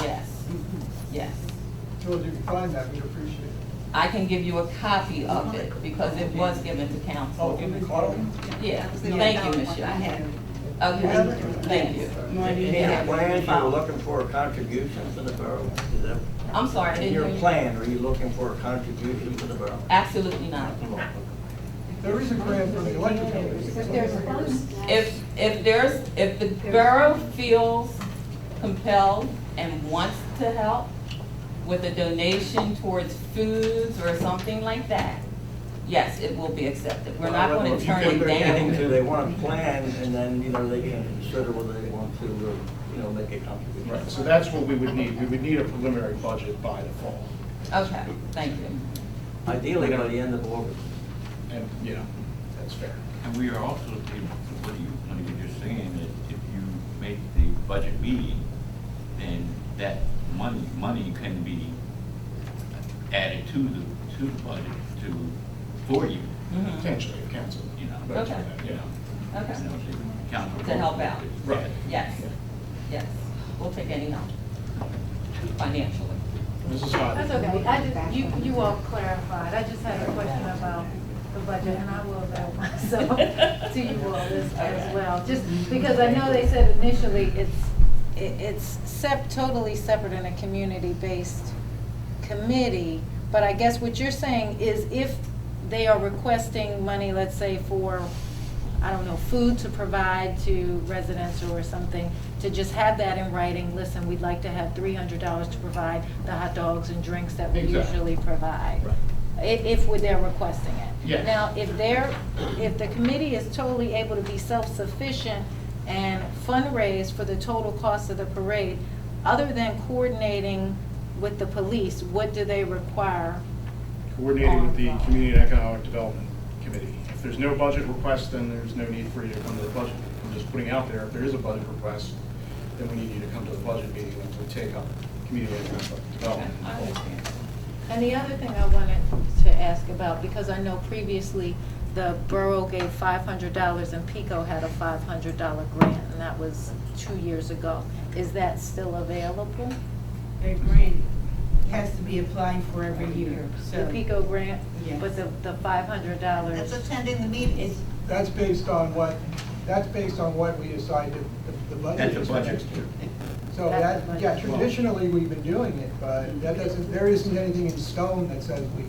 yes.
So if you can find that, we'd appreciate it.
I can give you a copy of it because it was given to council. Yeah, thank you, Michelle. Okay, thank you.
In your plans, you were looking for a contribution to the borough? Is that?
I'm sorry, I didn't
In
hear
your
you.
plan, are you looking for a contribution to the borough?
Absolutely not.
There is a grant from the electric company.
If the borough feels compelled and wants to help with a donation towards foods or something like that, yes, it will be accepted. We're not going to turn it down.
They want to plan, and then, they can consider whether they want to, make a contribution.
Right, so that's what we would need. We would need a preliminary budget by the fall.
Okay, thank you.
Ideally, by the end of August.
And, that's fair.
And we are also, what you're just saying, that if you make the budget meeting, then that money can be added to the budget for you.
Potentially, if council.
Okay.
Yeah.
Okay.
Council
To help out.
Right.
Yes, yes. We'll take any help financially.
Mrs. Hodges.
That's okay. I just, you all clarified. I just had a question about the budget, and I will avail myself to you all as well. Just because I know they said initially it's totally separate in a community-based committee, but I guess what you're saying is if they are requesting money, let's say for, I don't know, food to provide to residents or something, to just have that in writing, listen, we'd like to have $300 to provide the hot dogs and drinks that we
Exactly.
usually provide.
Right.
If they're requesting it.
Yes.
Now, if the committee is totally able to be self-sufficient and fundraise for the total cost of the parade, other than coordinating with the police, what do they require?
Coordinating with the Community and Economic Development Committee. If there's no budget request, then there's no need for you to come to the budget. I'm just putting out there, if there is a budget request, then we need you to come to the budget meeting and to take up Community and Economic Development.
I understand.
And the other thing I wanted to ask about, because I know previously the borough gave $500 and PICO had a $500 grant, and that was 2 years ago. Is that still available?
A grant has to be applied for every year,
The
so.
PICO grant?
Yes.
But the $500?
That's attending the meetings.
That's based on what we decide the budget.
That's a budget.
So
That's
that,
the
yeah,
budget.
traditionally, we've been doing it, but that doesn't, there isn't anything in stone that says we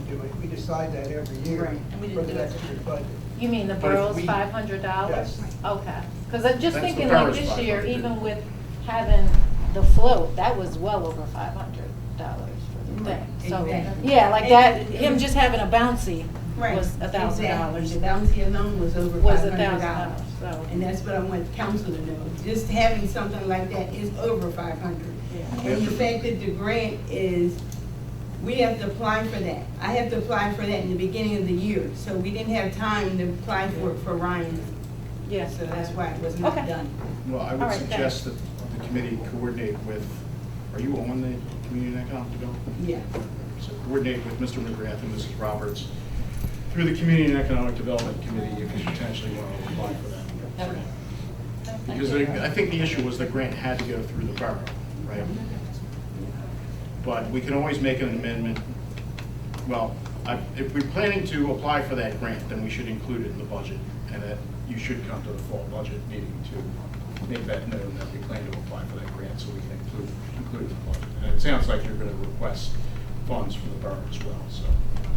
do it. We decide that every year
Right.
And we
for
didn't
the
do it
next
this
year's
year.
budget.
You mean the
But if
borough's
we-
$500?
Yes.
Okay, because I'm just
That's the
thinking like
borough's
this year,
500.
even with having the float, that was well over $500 for the thing. So,
Exactly.
yeah, like that, him just having a bouncy
Right.
was $1,000.
Exactly. The bouncy alone was over
Was
$500.
$1,000, so.
And that's what I want the council to know. Just having something like that is over 500.
Yeah.
And the fact that the grant is, we have to apply for that. I have to apply for that in the beginning of the year. So we didn't have time to apply for it for Ryan.
Yeah.
So that's why it was not
Okay.
done.
Well, I
All
would
right,
suggest that the committee coordinate with, are you on the Community and Economic Development?
Yeah.
So coordinate with Mr. McGrath and Mrs. Roberts through the Community and Economic Development Committee if you potentially want to apply for that.
Okay.
Because I think the issue was the grant had to go through the borough, right? But we can always make an amendment. Well, if we're planning to apply for that grant, then we should include it in the budget, and that you should come to the fall budget meeting to make that known that we plan to apply for that grant, so we can include it in the budget. And it sounds like you're going to request funds from the borough as well, so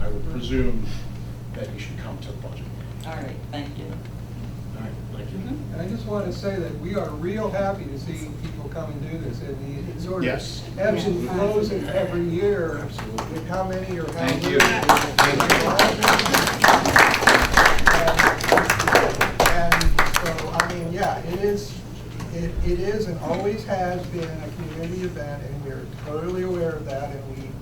I would presume that you should come to the budget.
All right, thank you.
All right, thank you.
And I just want to say that we are real happy to see people come and do this. And it sort of
Yes.
ebbs and flows in every year.
Absolutely.
With how many or how
Thank
many.
you.
And so, I mean, yeah, it is and always has been a community event, and we're totally aware of that, and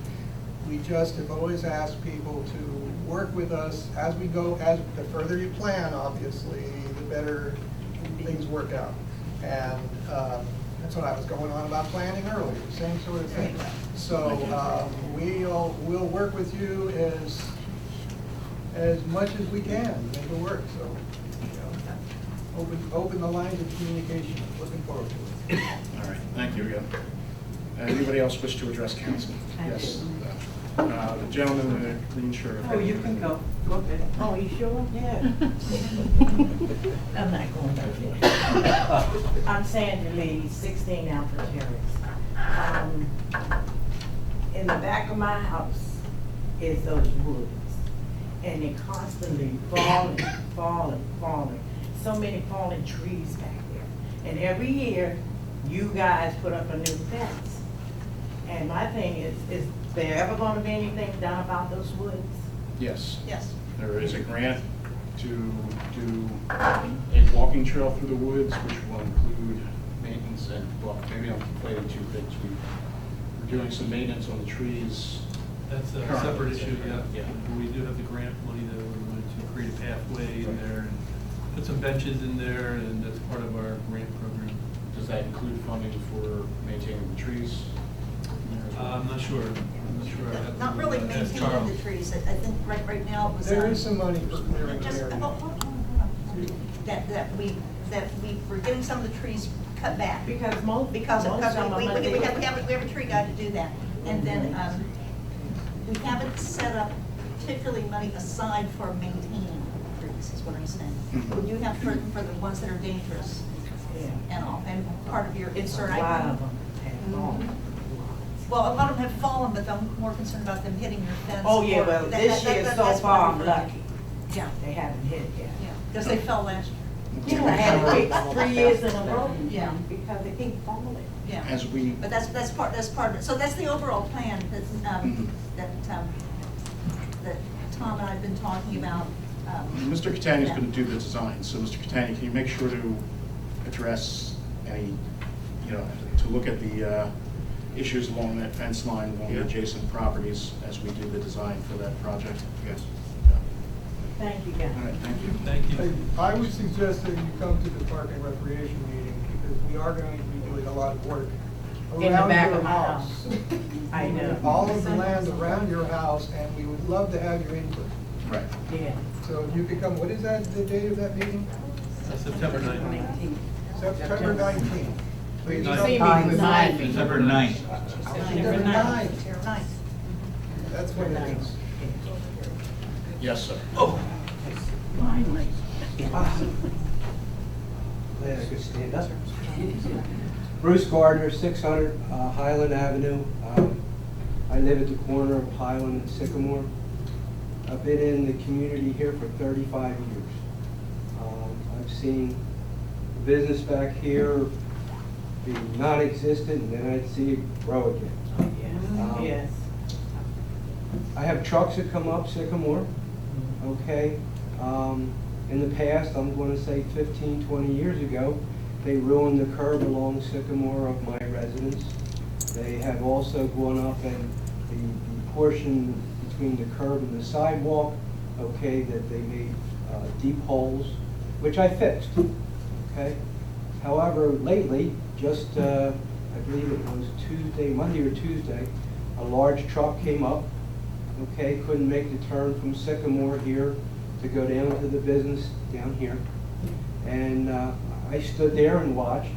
we just have always asked people to work with us as we go, the further you plan, obviously, the better things work out. And that's what I was going on about planning earlier, same sort of thing. So we'll work with you as much as we can to make it work, so, you know, open the lines of communication, looking forward to it.
All right, thank you again. Anybody else wish to address council? Yes. The gentleman in the green shirt.
Oh, you can go. Go ahead.
Oh, you sure?
Yeah.
I'm not going there. I'm Sandy Lee, 16 Alfred Terrace. In the back of my house is those woods, and they're constantly falling. So many fallen trees back there. And every year, you guys put up a new fence. And my thing is there ever going to be anything done about those woods?
Yes.
Yes.
There is a grant to do a walking trail through the woods, which will include maintenance and, well, maybe I'm conflating two things. We're doing some maintenance on the trees.
That's a separate issue, yeah.
Yeah.
We do have the grant money that we wanted to create a pathway in there and put some benches in there, and that's part of our grant program.
Does that include funding for maintaining the trees?
I'm not sure. I'd have to
Not really
ask
maintaining
Charles.
the trees. I think right now it was.
There is some money for clearing the
Just,
area.
hold on. That we were getting some of the trees cut back.
Because
Because
most of them are
we
Monday.
have a tree guy to do that. And then, we haven't set up particularly money aside for maintaining trees, is what I'm saying.
Mhm.
You have for the ones that are dangerous and all, and part of your
It's a
concern.
lot of them have fallen.
Well, a lot of them have fallen, but I'm more concerned about them hitting your fence.
Oh, yeah,
or-
well,
that-
this
that-
year
that-
so
that's what
far
I'm
I'm
referring to.
lucky.
Yeah,
They haven't hit it yet.
yeah, because they fell last year.
You know, I had to wait 3 years in a row.
Yeah.
Because they keep falling.
Yeah.
As we,
But that's part of it. So that's the overall plan that Tom and I have been talking about.
Mr. Catania's
yeah.
going to do the design, so Mr. Catania, can you make sure to address any, to look at the issues along that fence line, along the adjacent properties as we do the design for that project? Yes.
Thank you, guys.
All right, thank you.
Thank you.
Hey, I would suggest that you come to the Park and Recreation meeting, because we are going to be doing a lot of work
In the
around
back
your
of my
house.
I know.
All of the land around your house, and we would love to have your input.
Right.
Yeah.
So if you could come, what is that, the date of that meeting?
September 9th.
September 19th. Please come.
See me beside me.
September 9th.
September 9th.
Nice.
That's what it is.
Yes, sir.
Glad I could stand up. Bruce Gardner, 600 Highland Avenue. I live at the corner of Highland and Sycamore. I've been in the community here for 35 years. I've seen the business back here be non-existent, and then I'd see it grow again.
Yes.
I have trucks that come up Sycamore, okay? In the past, I'm going to say 15, 20 years ago, they ruined the curb along Sycamore of my residence. They have also gone up and the portion between the curb and the sidewalk, okay, that they made deep holes, which I fixed, okay? However, lately, just I believe it was Monday or Tuesday, a large truck came up, okay, couldn't make the turn from Sycamore here to go down to the business down here. And I stood there and watched,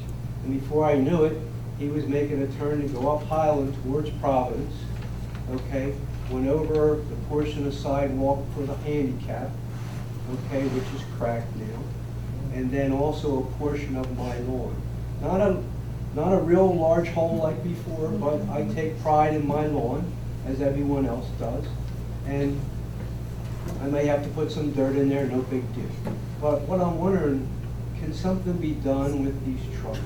and before I knew it, he was making a turn to go up Highland towards Providence, okay, went over the portion of sidewalk for the handicap, okay, which is cracked now, and then also a portion of my lawn. Not a real large hole like before, but I take pride in my lawn, as everyone else does, and I may have to put some dirt in there, no big deal. But what I'm wondering, can something be done with these trucks?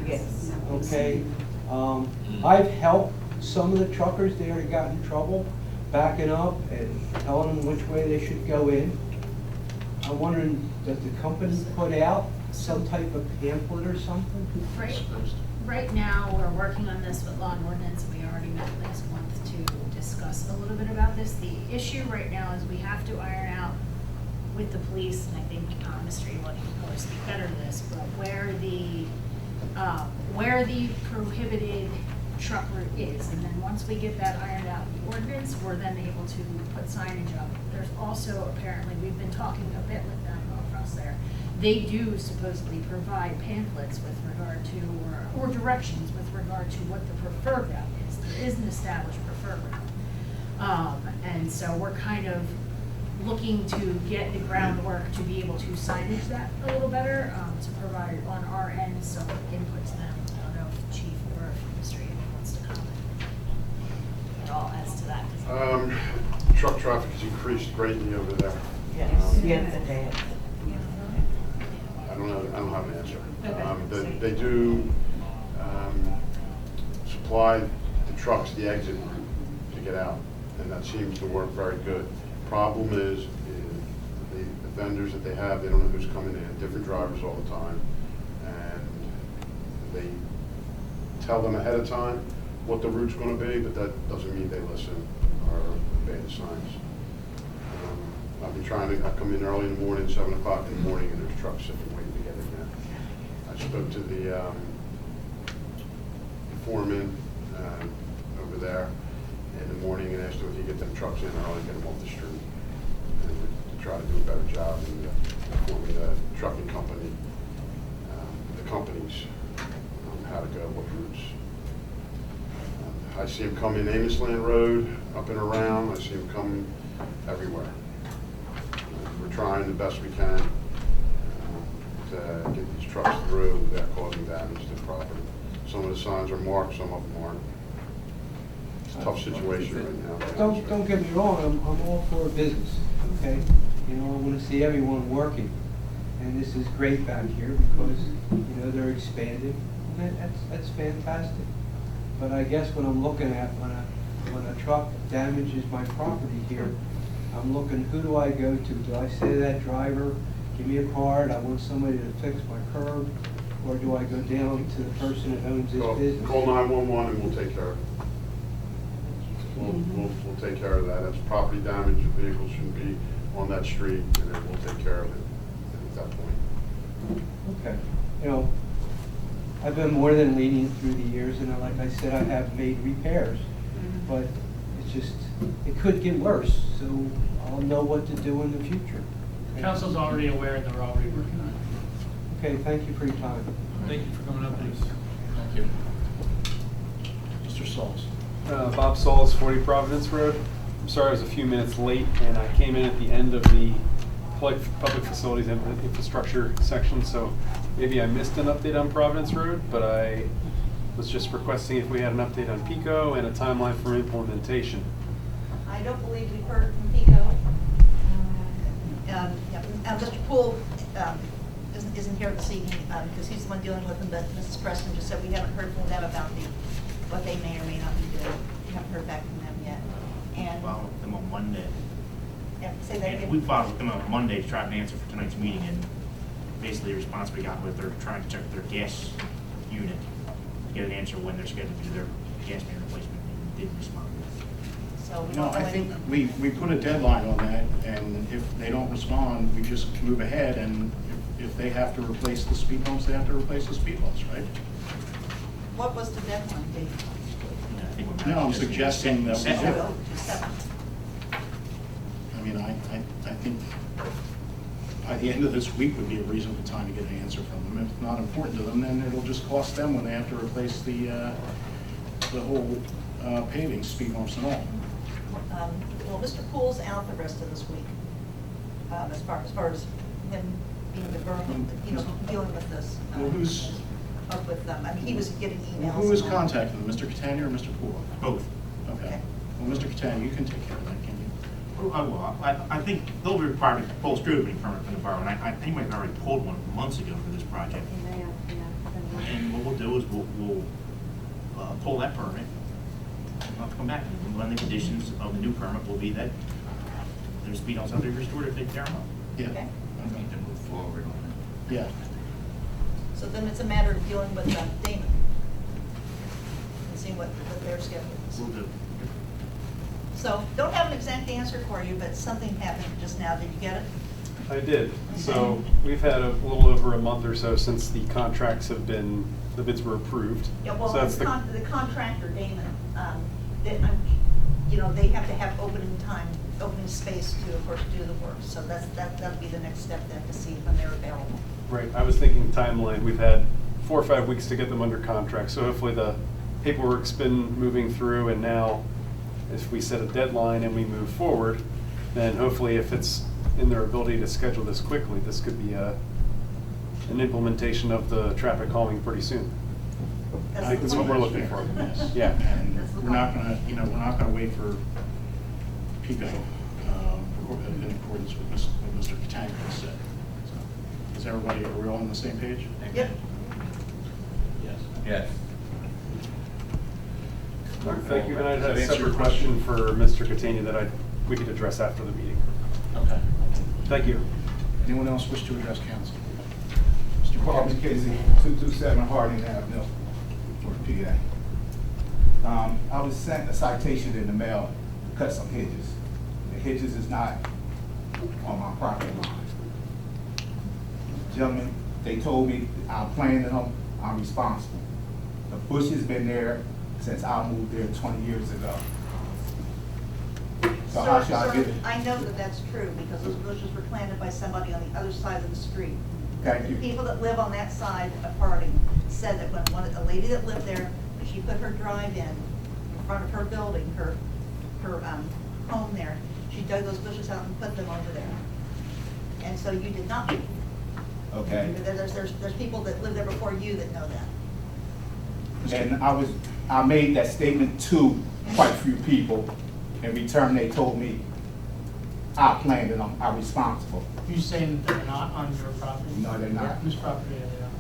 Yes.
Okay, I've helped some of the truckers there that got in trouble, backing up and telling them which way they should go in. I'm wondering, does the company put out some type of pamphlet or something?
Right now, we're working on this with law and ordinance. We already met last month to discuss a little bit about this. The issue right now is we have to iron out with the police, and I think Mr. Ewald, you can probably speak better to this, but where the prohibited truck route is, and then once we get that ironed out in the ordinance, we're then able to put signage up. There's also, apparently, we've been talking a bit with them across there. They do supposedly provide pamphlets with regard to, or directions with regard to what the preferred route is. There is an established preferred route. And so we're kind of looking to get the groundwork to be able to signage that a little better, to provide on our end some input to them. I don't know if Chief or if Mr. Ewald wants to comment at all as to that.
Truck traffic has increased greatly over there.
Yes, yes, it has.
I don't have an answer.
Okay.
They do supply the trucks the exit route to get out, and that seems to work very good. Problem is the vendors that they have, they don't know who's coming in, different drivers all the time, and they tell them ahead of time what the route's going to be, but that doesn't mean they listen or obey the signs. I've been I come in early in the morning, 7 o'clock in the morning, and there's trucks sitting waiting to get in there. I spoke to the foreman over there in the morning and asked him if he could get them trucks in early, get them off the street, and to try to do a better job in informing the trucking company, the companies, on how to go, what routes. I see them come in Amos Land Road, up and around. I see them come everywhere. We're trying the best we can to get these trucks through without causing damage to the property. Some of the signs are marked, some of them aren't. It's a tough situation right now.
Don't get me wrong, I'm all for business, okay? You know, I want to see everyone working, and this is great back here because, you know, they're expanding, and that's fantastic. But I guess what I'm looking at when a truck damages my property here, I'm looking, who do I go to? Do I say to that driver, give me a card, I want somebody to fix my curb, or do I go down to the person that owns this business?
Call 911 and we'll take care of it. We'll take care of that. If it's property damage, the vehicle shouldn't be on that street, and then we'll take care of it at that point.
Okay. You know, I've been more than lenient through the years, and like I said, I have made repairs, but it's just, it could get worse, so I'll know what to do in the future. Okay?
Council's already aware and they're already working on it.
Okay, thank you for your time.
Thank you for coming up.
Thank you. Mr. Sauls.
Bob Sauls, 40 Providence Road. I'm sorry I was a few minutes late, and I came in at the end of the public facilities and infrastructure section, so maybe I missed an update on Providence Road, but I Was just requesting if we had an update on PICO and a timeline for implementation.
I don't believe we've heard from PICO. Mr. Poole isn't here this evening because he's the one dealing with them, but Mrs. Preston just said we haven't heard from them about what they may or may not be doing. We haven't heard back from them yet. And
Followed with them on Monday.
yeah, say that again.
We followed with them on Monday to try and answer for tonight's meeting, and basically the response we got was they're trying to check their gas unit to get an answer when they're scheduled to do their gas main replacement, and didn't respond.
So we
No,
don't know
I think
any-
we put a deadline on that, and if they don't respond, we just move ahead, and if they have to replace the speed bumps, they have to replace the speed bumps, right?
What was the deadline date?
And I think we're
No, I'm
just
suggesting that we
set-
do.
Oh, seventh.
I mean, I think by the end of this week would be a reasonable time to get an answer from them. If it's not important to them, then it'll just cost them when they have to replace the whole paving, speed bumps and all.
Well, Mr. Poole's out the rest of this week, as far as him being the borough, dealing with this.
Well, who's-
Up with them. I mean, he was getting emails.
Who is
and all.
contacting them, Mr. Catania or Mr. Poole?
Both.
Okay. Well, Mr. Catania, you can take care of that, can you?
Oh, I will. I think they'll be required to pull a street opening permit from the borough, and I think we already pulled one months ago for this project. And what we'll do is we'll pull that permit, and we'll have to come back, and one of the conditions of the new permit will be that their speed bumps have to be restored if they tear them up.
Yeah.
Okay.
We need to move forward on it.
Yeah.
So then it's a matter of dealing with Damon and seeing what their schedule is.
We'll do.
So don't have an exact answer for you, but something happened just now. Did you get it?
I did. So we've had a little over a month or so since the contracts have been, the bids were approved.
Yeah, well,
So that's
the contractor, Damon, they have to have opening space to, of course, do the work. So that'll be the next step then to see when they're available.
Right, I was thinking timeline, we've had 4 or 5 weeks to get them under contract, so hopefully the paperwork's been moving through, and now if we set a deadline and we move forward, then hopefully if it's in their ability to schedule this quickly, this could be an implementation of the traffic calming pretty soon. I think that's what we're looking for.
Yes.
Yeah.
And we're not gonna wait for PICO in accordance with what Mr. Catania said. So, is everybody, are we all on the same page?
Yep.
Yes.
Yes.
Thank you, and I had
Does that
a
answer your
separate question for Mr. Catania that we could address after the meeting.
Okay.
Thank you.
Anyone else wish to address council?
Paul McKenzie, 227 Harding Avenue, Fort PA. I was sent a citation in the mail to cut some hedges. The hedges is not on my property line. Gentlemen, they told me I'm planting them, I'm responsible. The bush has been there since I moved there 20 years ago. So how should I get it?
I know that that's true because those bushes were planted by somebody on the other side of the street.
Thank you.
The people that live on that side of Harding said that when a lady that lived there, when she put her drive in front of her building, her home there, she dug those bushes out and put them over there. And so you did not.
Okay.
There's people that lived there before you that know that.
And I made that statement to quite a few people. In return, they told me I planted them, I'm responsible.
You saying that they're not on your property?
No, they're not.
Whose property are they on?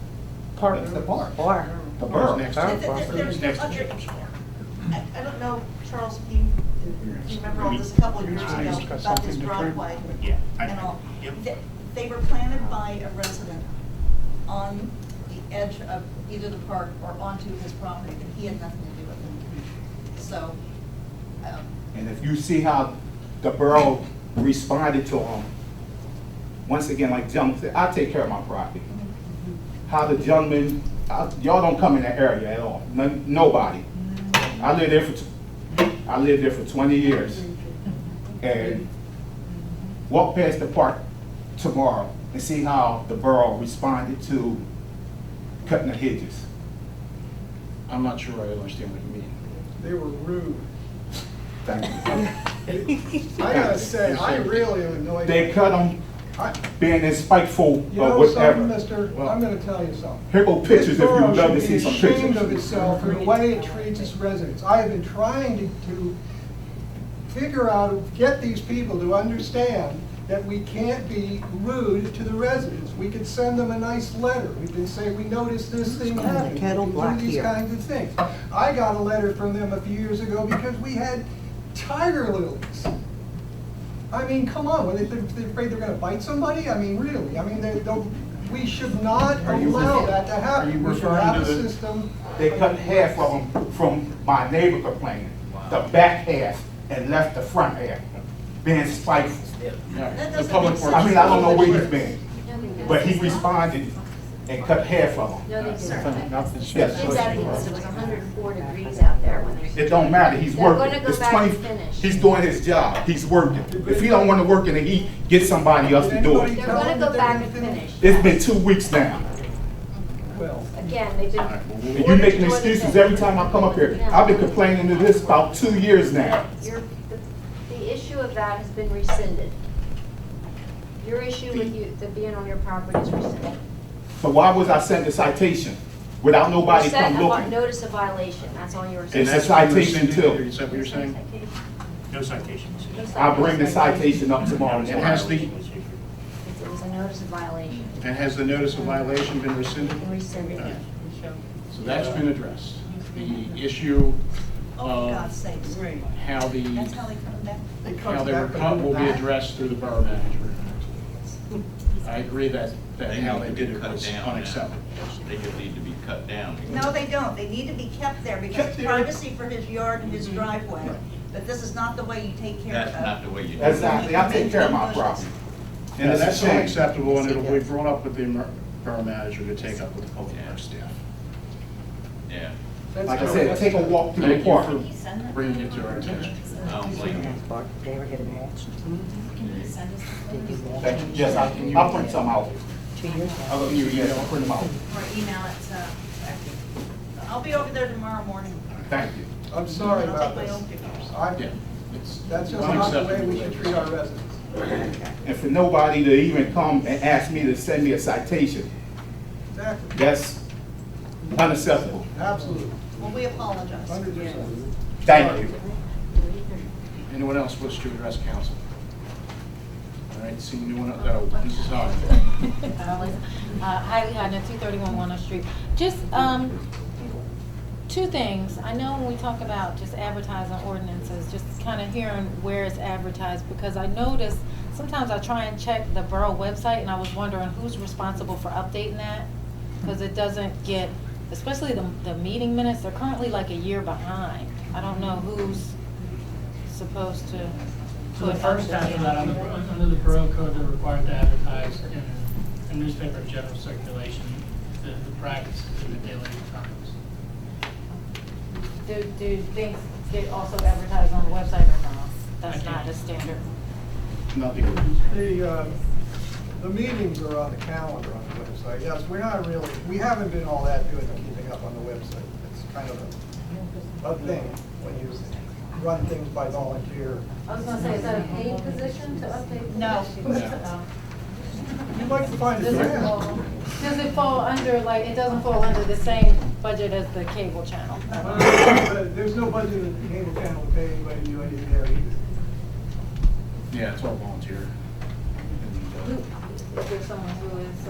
Park. It's the park. The borough.
Next
There-
to
there's
next to
other-
Jacob's Farm.
I don't know, Charles, if you remember all this a couple of years ago about this driveway
Yeah.
and all.
Yep.
They were planted by a resident on the edge of either the park or onto his property, and he had nothing to do with it. So,
And if you see how the borough responded to them, once again, like gentlemen said, I take care of my property. How the gentlemen, y'all don't come in that area at all, nobody. I lived there for 20 years. And walk past the park tomorrow and see how the borough responded to cutting the hedges.
I'm not sure I understand what you mean.
They were rude.
Thank you.
I gotta say, I really am annoyed.
They cut them being as spiteful
You
or
know
whatever.
something, mister? I'm gonna tell you something.
Here go pictures if
This
you
borough
would love to
should
see
be
some
ashamed
pictures.
of itself for the way it treats its residents. I have been trying to figure out, get these people to understand that we can't be rude to the residents. We could send them a nice letter. We can say, we noticed this thing happened.
kettle
We can
black
do these
here.
kinds of things. I got a letter from them a few years ago because we had tiger lilies. I mean, come on, were they afraid they're gonna bite somebody? I mean, really, I mean, we should not
Are you
allow
referring-
that to happen.
are you
We should
referring
have
to
a
the-
system.
They cut half of them from my neighbor complaining, the back half, and left the front half, being spiteful.
That
The
doesn't
public
make
works.
I mean, I don't know where he's
sense.
been, but he responded and cut half of them.
No, they didn't.
Yes.
It's evidence, it was 104 degrees out there when they.
It don't matter, he's
They're
working.
gonna go
It's
back
20
and finish.
He's doing his job, he's working. If he don't wanna work in the heat, get somebody else to do it.
They're gonna go back and finish.
It's been 2 weeks now.
Well,
Again, they've been.
And you making excuses every time I come up here. I've been complaining to this about 2 years now.
The issue of that has been rescinded. Your issue with you, the being on your property is rescinded.
So why was I sent a citation without nobody
You sent
come
a
looking?
notice of violation, that's all you were
It's
saying.
a citation
Is
too.
that what you're saying?
No citations.
I'll bring the citation up tomorrow.
And has the,
It was a notice of violation.
and has the notice of violation been rescinded?
Rescinded.
Okay. So that's been addressed. The issue
Oh, for
of
God's sakes.
how the,
That's how they come back.
how they were cut will be addressed through the borough manager. I agree that how they did it was unacceptable.
They just need to be cut down.
No, they don't. They need to be kept there because it's privacy for his yard and his driveway. But this is not the way you take care of.
That's not the way you do it.
Exactly, I take care of my property. And
Yeah,
it's a
that's
shame.
unacceptable, and it'll be brought up with the borough manager to take up with the public works staff.
Yeah.
Like I said, take a walk through the
Thank you
park.
for bringing it to our attention.
I don't blame them.
They were getting mulched.
Thank you. Yes, I'll print some out.
2 years now.
I'll give you, yes, I'll print them out.
Or email it to.
I'll be over there tomorrow morning.
Thank you.
I'm sorry
I'll
about
take my
this.
own pictures.
That's just not the way we should treat our residents.
And for nobody to even come and ask me to send me a citation,
Exactly,
that's unacceptable.
absolutely,
Well, we apologize.
100%.
Thank you.
Anyone else wish to address council? All right, seeing anyone, Mrs. Hogg.
Heidi Hodner, 231 Walnut Street. Just, two things. I know when we talk about just advertising ordinances, just kind of hearing where it's advertised, because I notice sometimes I try and check the borough website, and I was wondering who's responsible for updating that, because it doesn't get, especially the meeting minutes, they're currently like a year behind. I don't know who's supposed to
So the
put
first
updates.
after that, under the Borough Code, they're required to advertise in a newspaper of general circulation, the practices in the Daily Times.
Do things get also advertised on the website or not? That's not a standard.
Nothing.
The meetings are on the calendar on the website. Yes, we're not really, we haven't been all that good at keeping up on the website. It's kind of a thing when you run things by volunteer.
I was gonna say, is that a paid position to update?
No.
You'd like to find a grant.
Does it fall under, like, it doesn't fall under the same budget as the cable channel?
There's no budget in the cable channel to pay anybody to do anything there either.
Yeah, it's all volunteer.
Is there someone who is,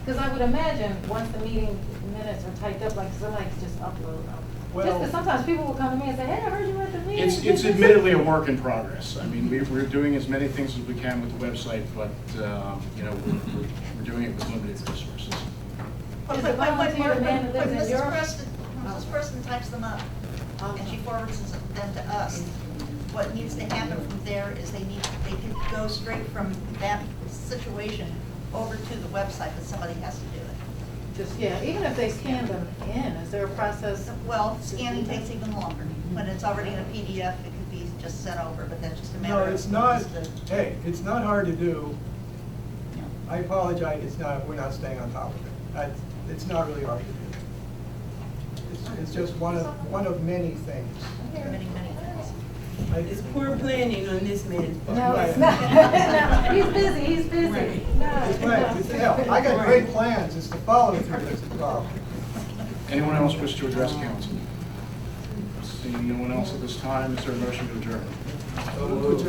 because I would imagine, once the meeting minutes are typed up, like, somebody can just upload them.
Well-
Just 'cause sometimes people will come to me and say, hey, I heard you at the meeting.
It's admittedly a work in progress. I mean, we're doing as many things as we can with the website, but, you know, we're doing it with limited resources.
But
Is the volunteer man that lives in Europe?
Mrs. Preston types them up, and she forwards them to us. What needs to happen from there is they can go straight from that situation over to the website, but somebody has to do it.
Just, yeah, even if they scan them in, is there a process?
Well, scanning takes even longer. When it's already in a PDF, it could be just sent over, but that's just a matter
No,
of.
it's not,
just the-
hey, it's not hard to do. I apologize, it's not, we're not staying on top of it. It's not really hard to do. It's just one of many things.
Many, many things.
It's poor planning on this man's part.
No, it's not. No, he's busy, he's busy.
It's
No,
right, it's, yeah, I got great plans, it's the follow through that's the problem.
Anyone else wish to address council? Seeing no one else at this time, is there a motion to adjourn?
So moved.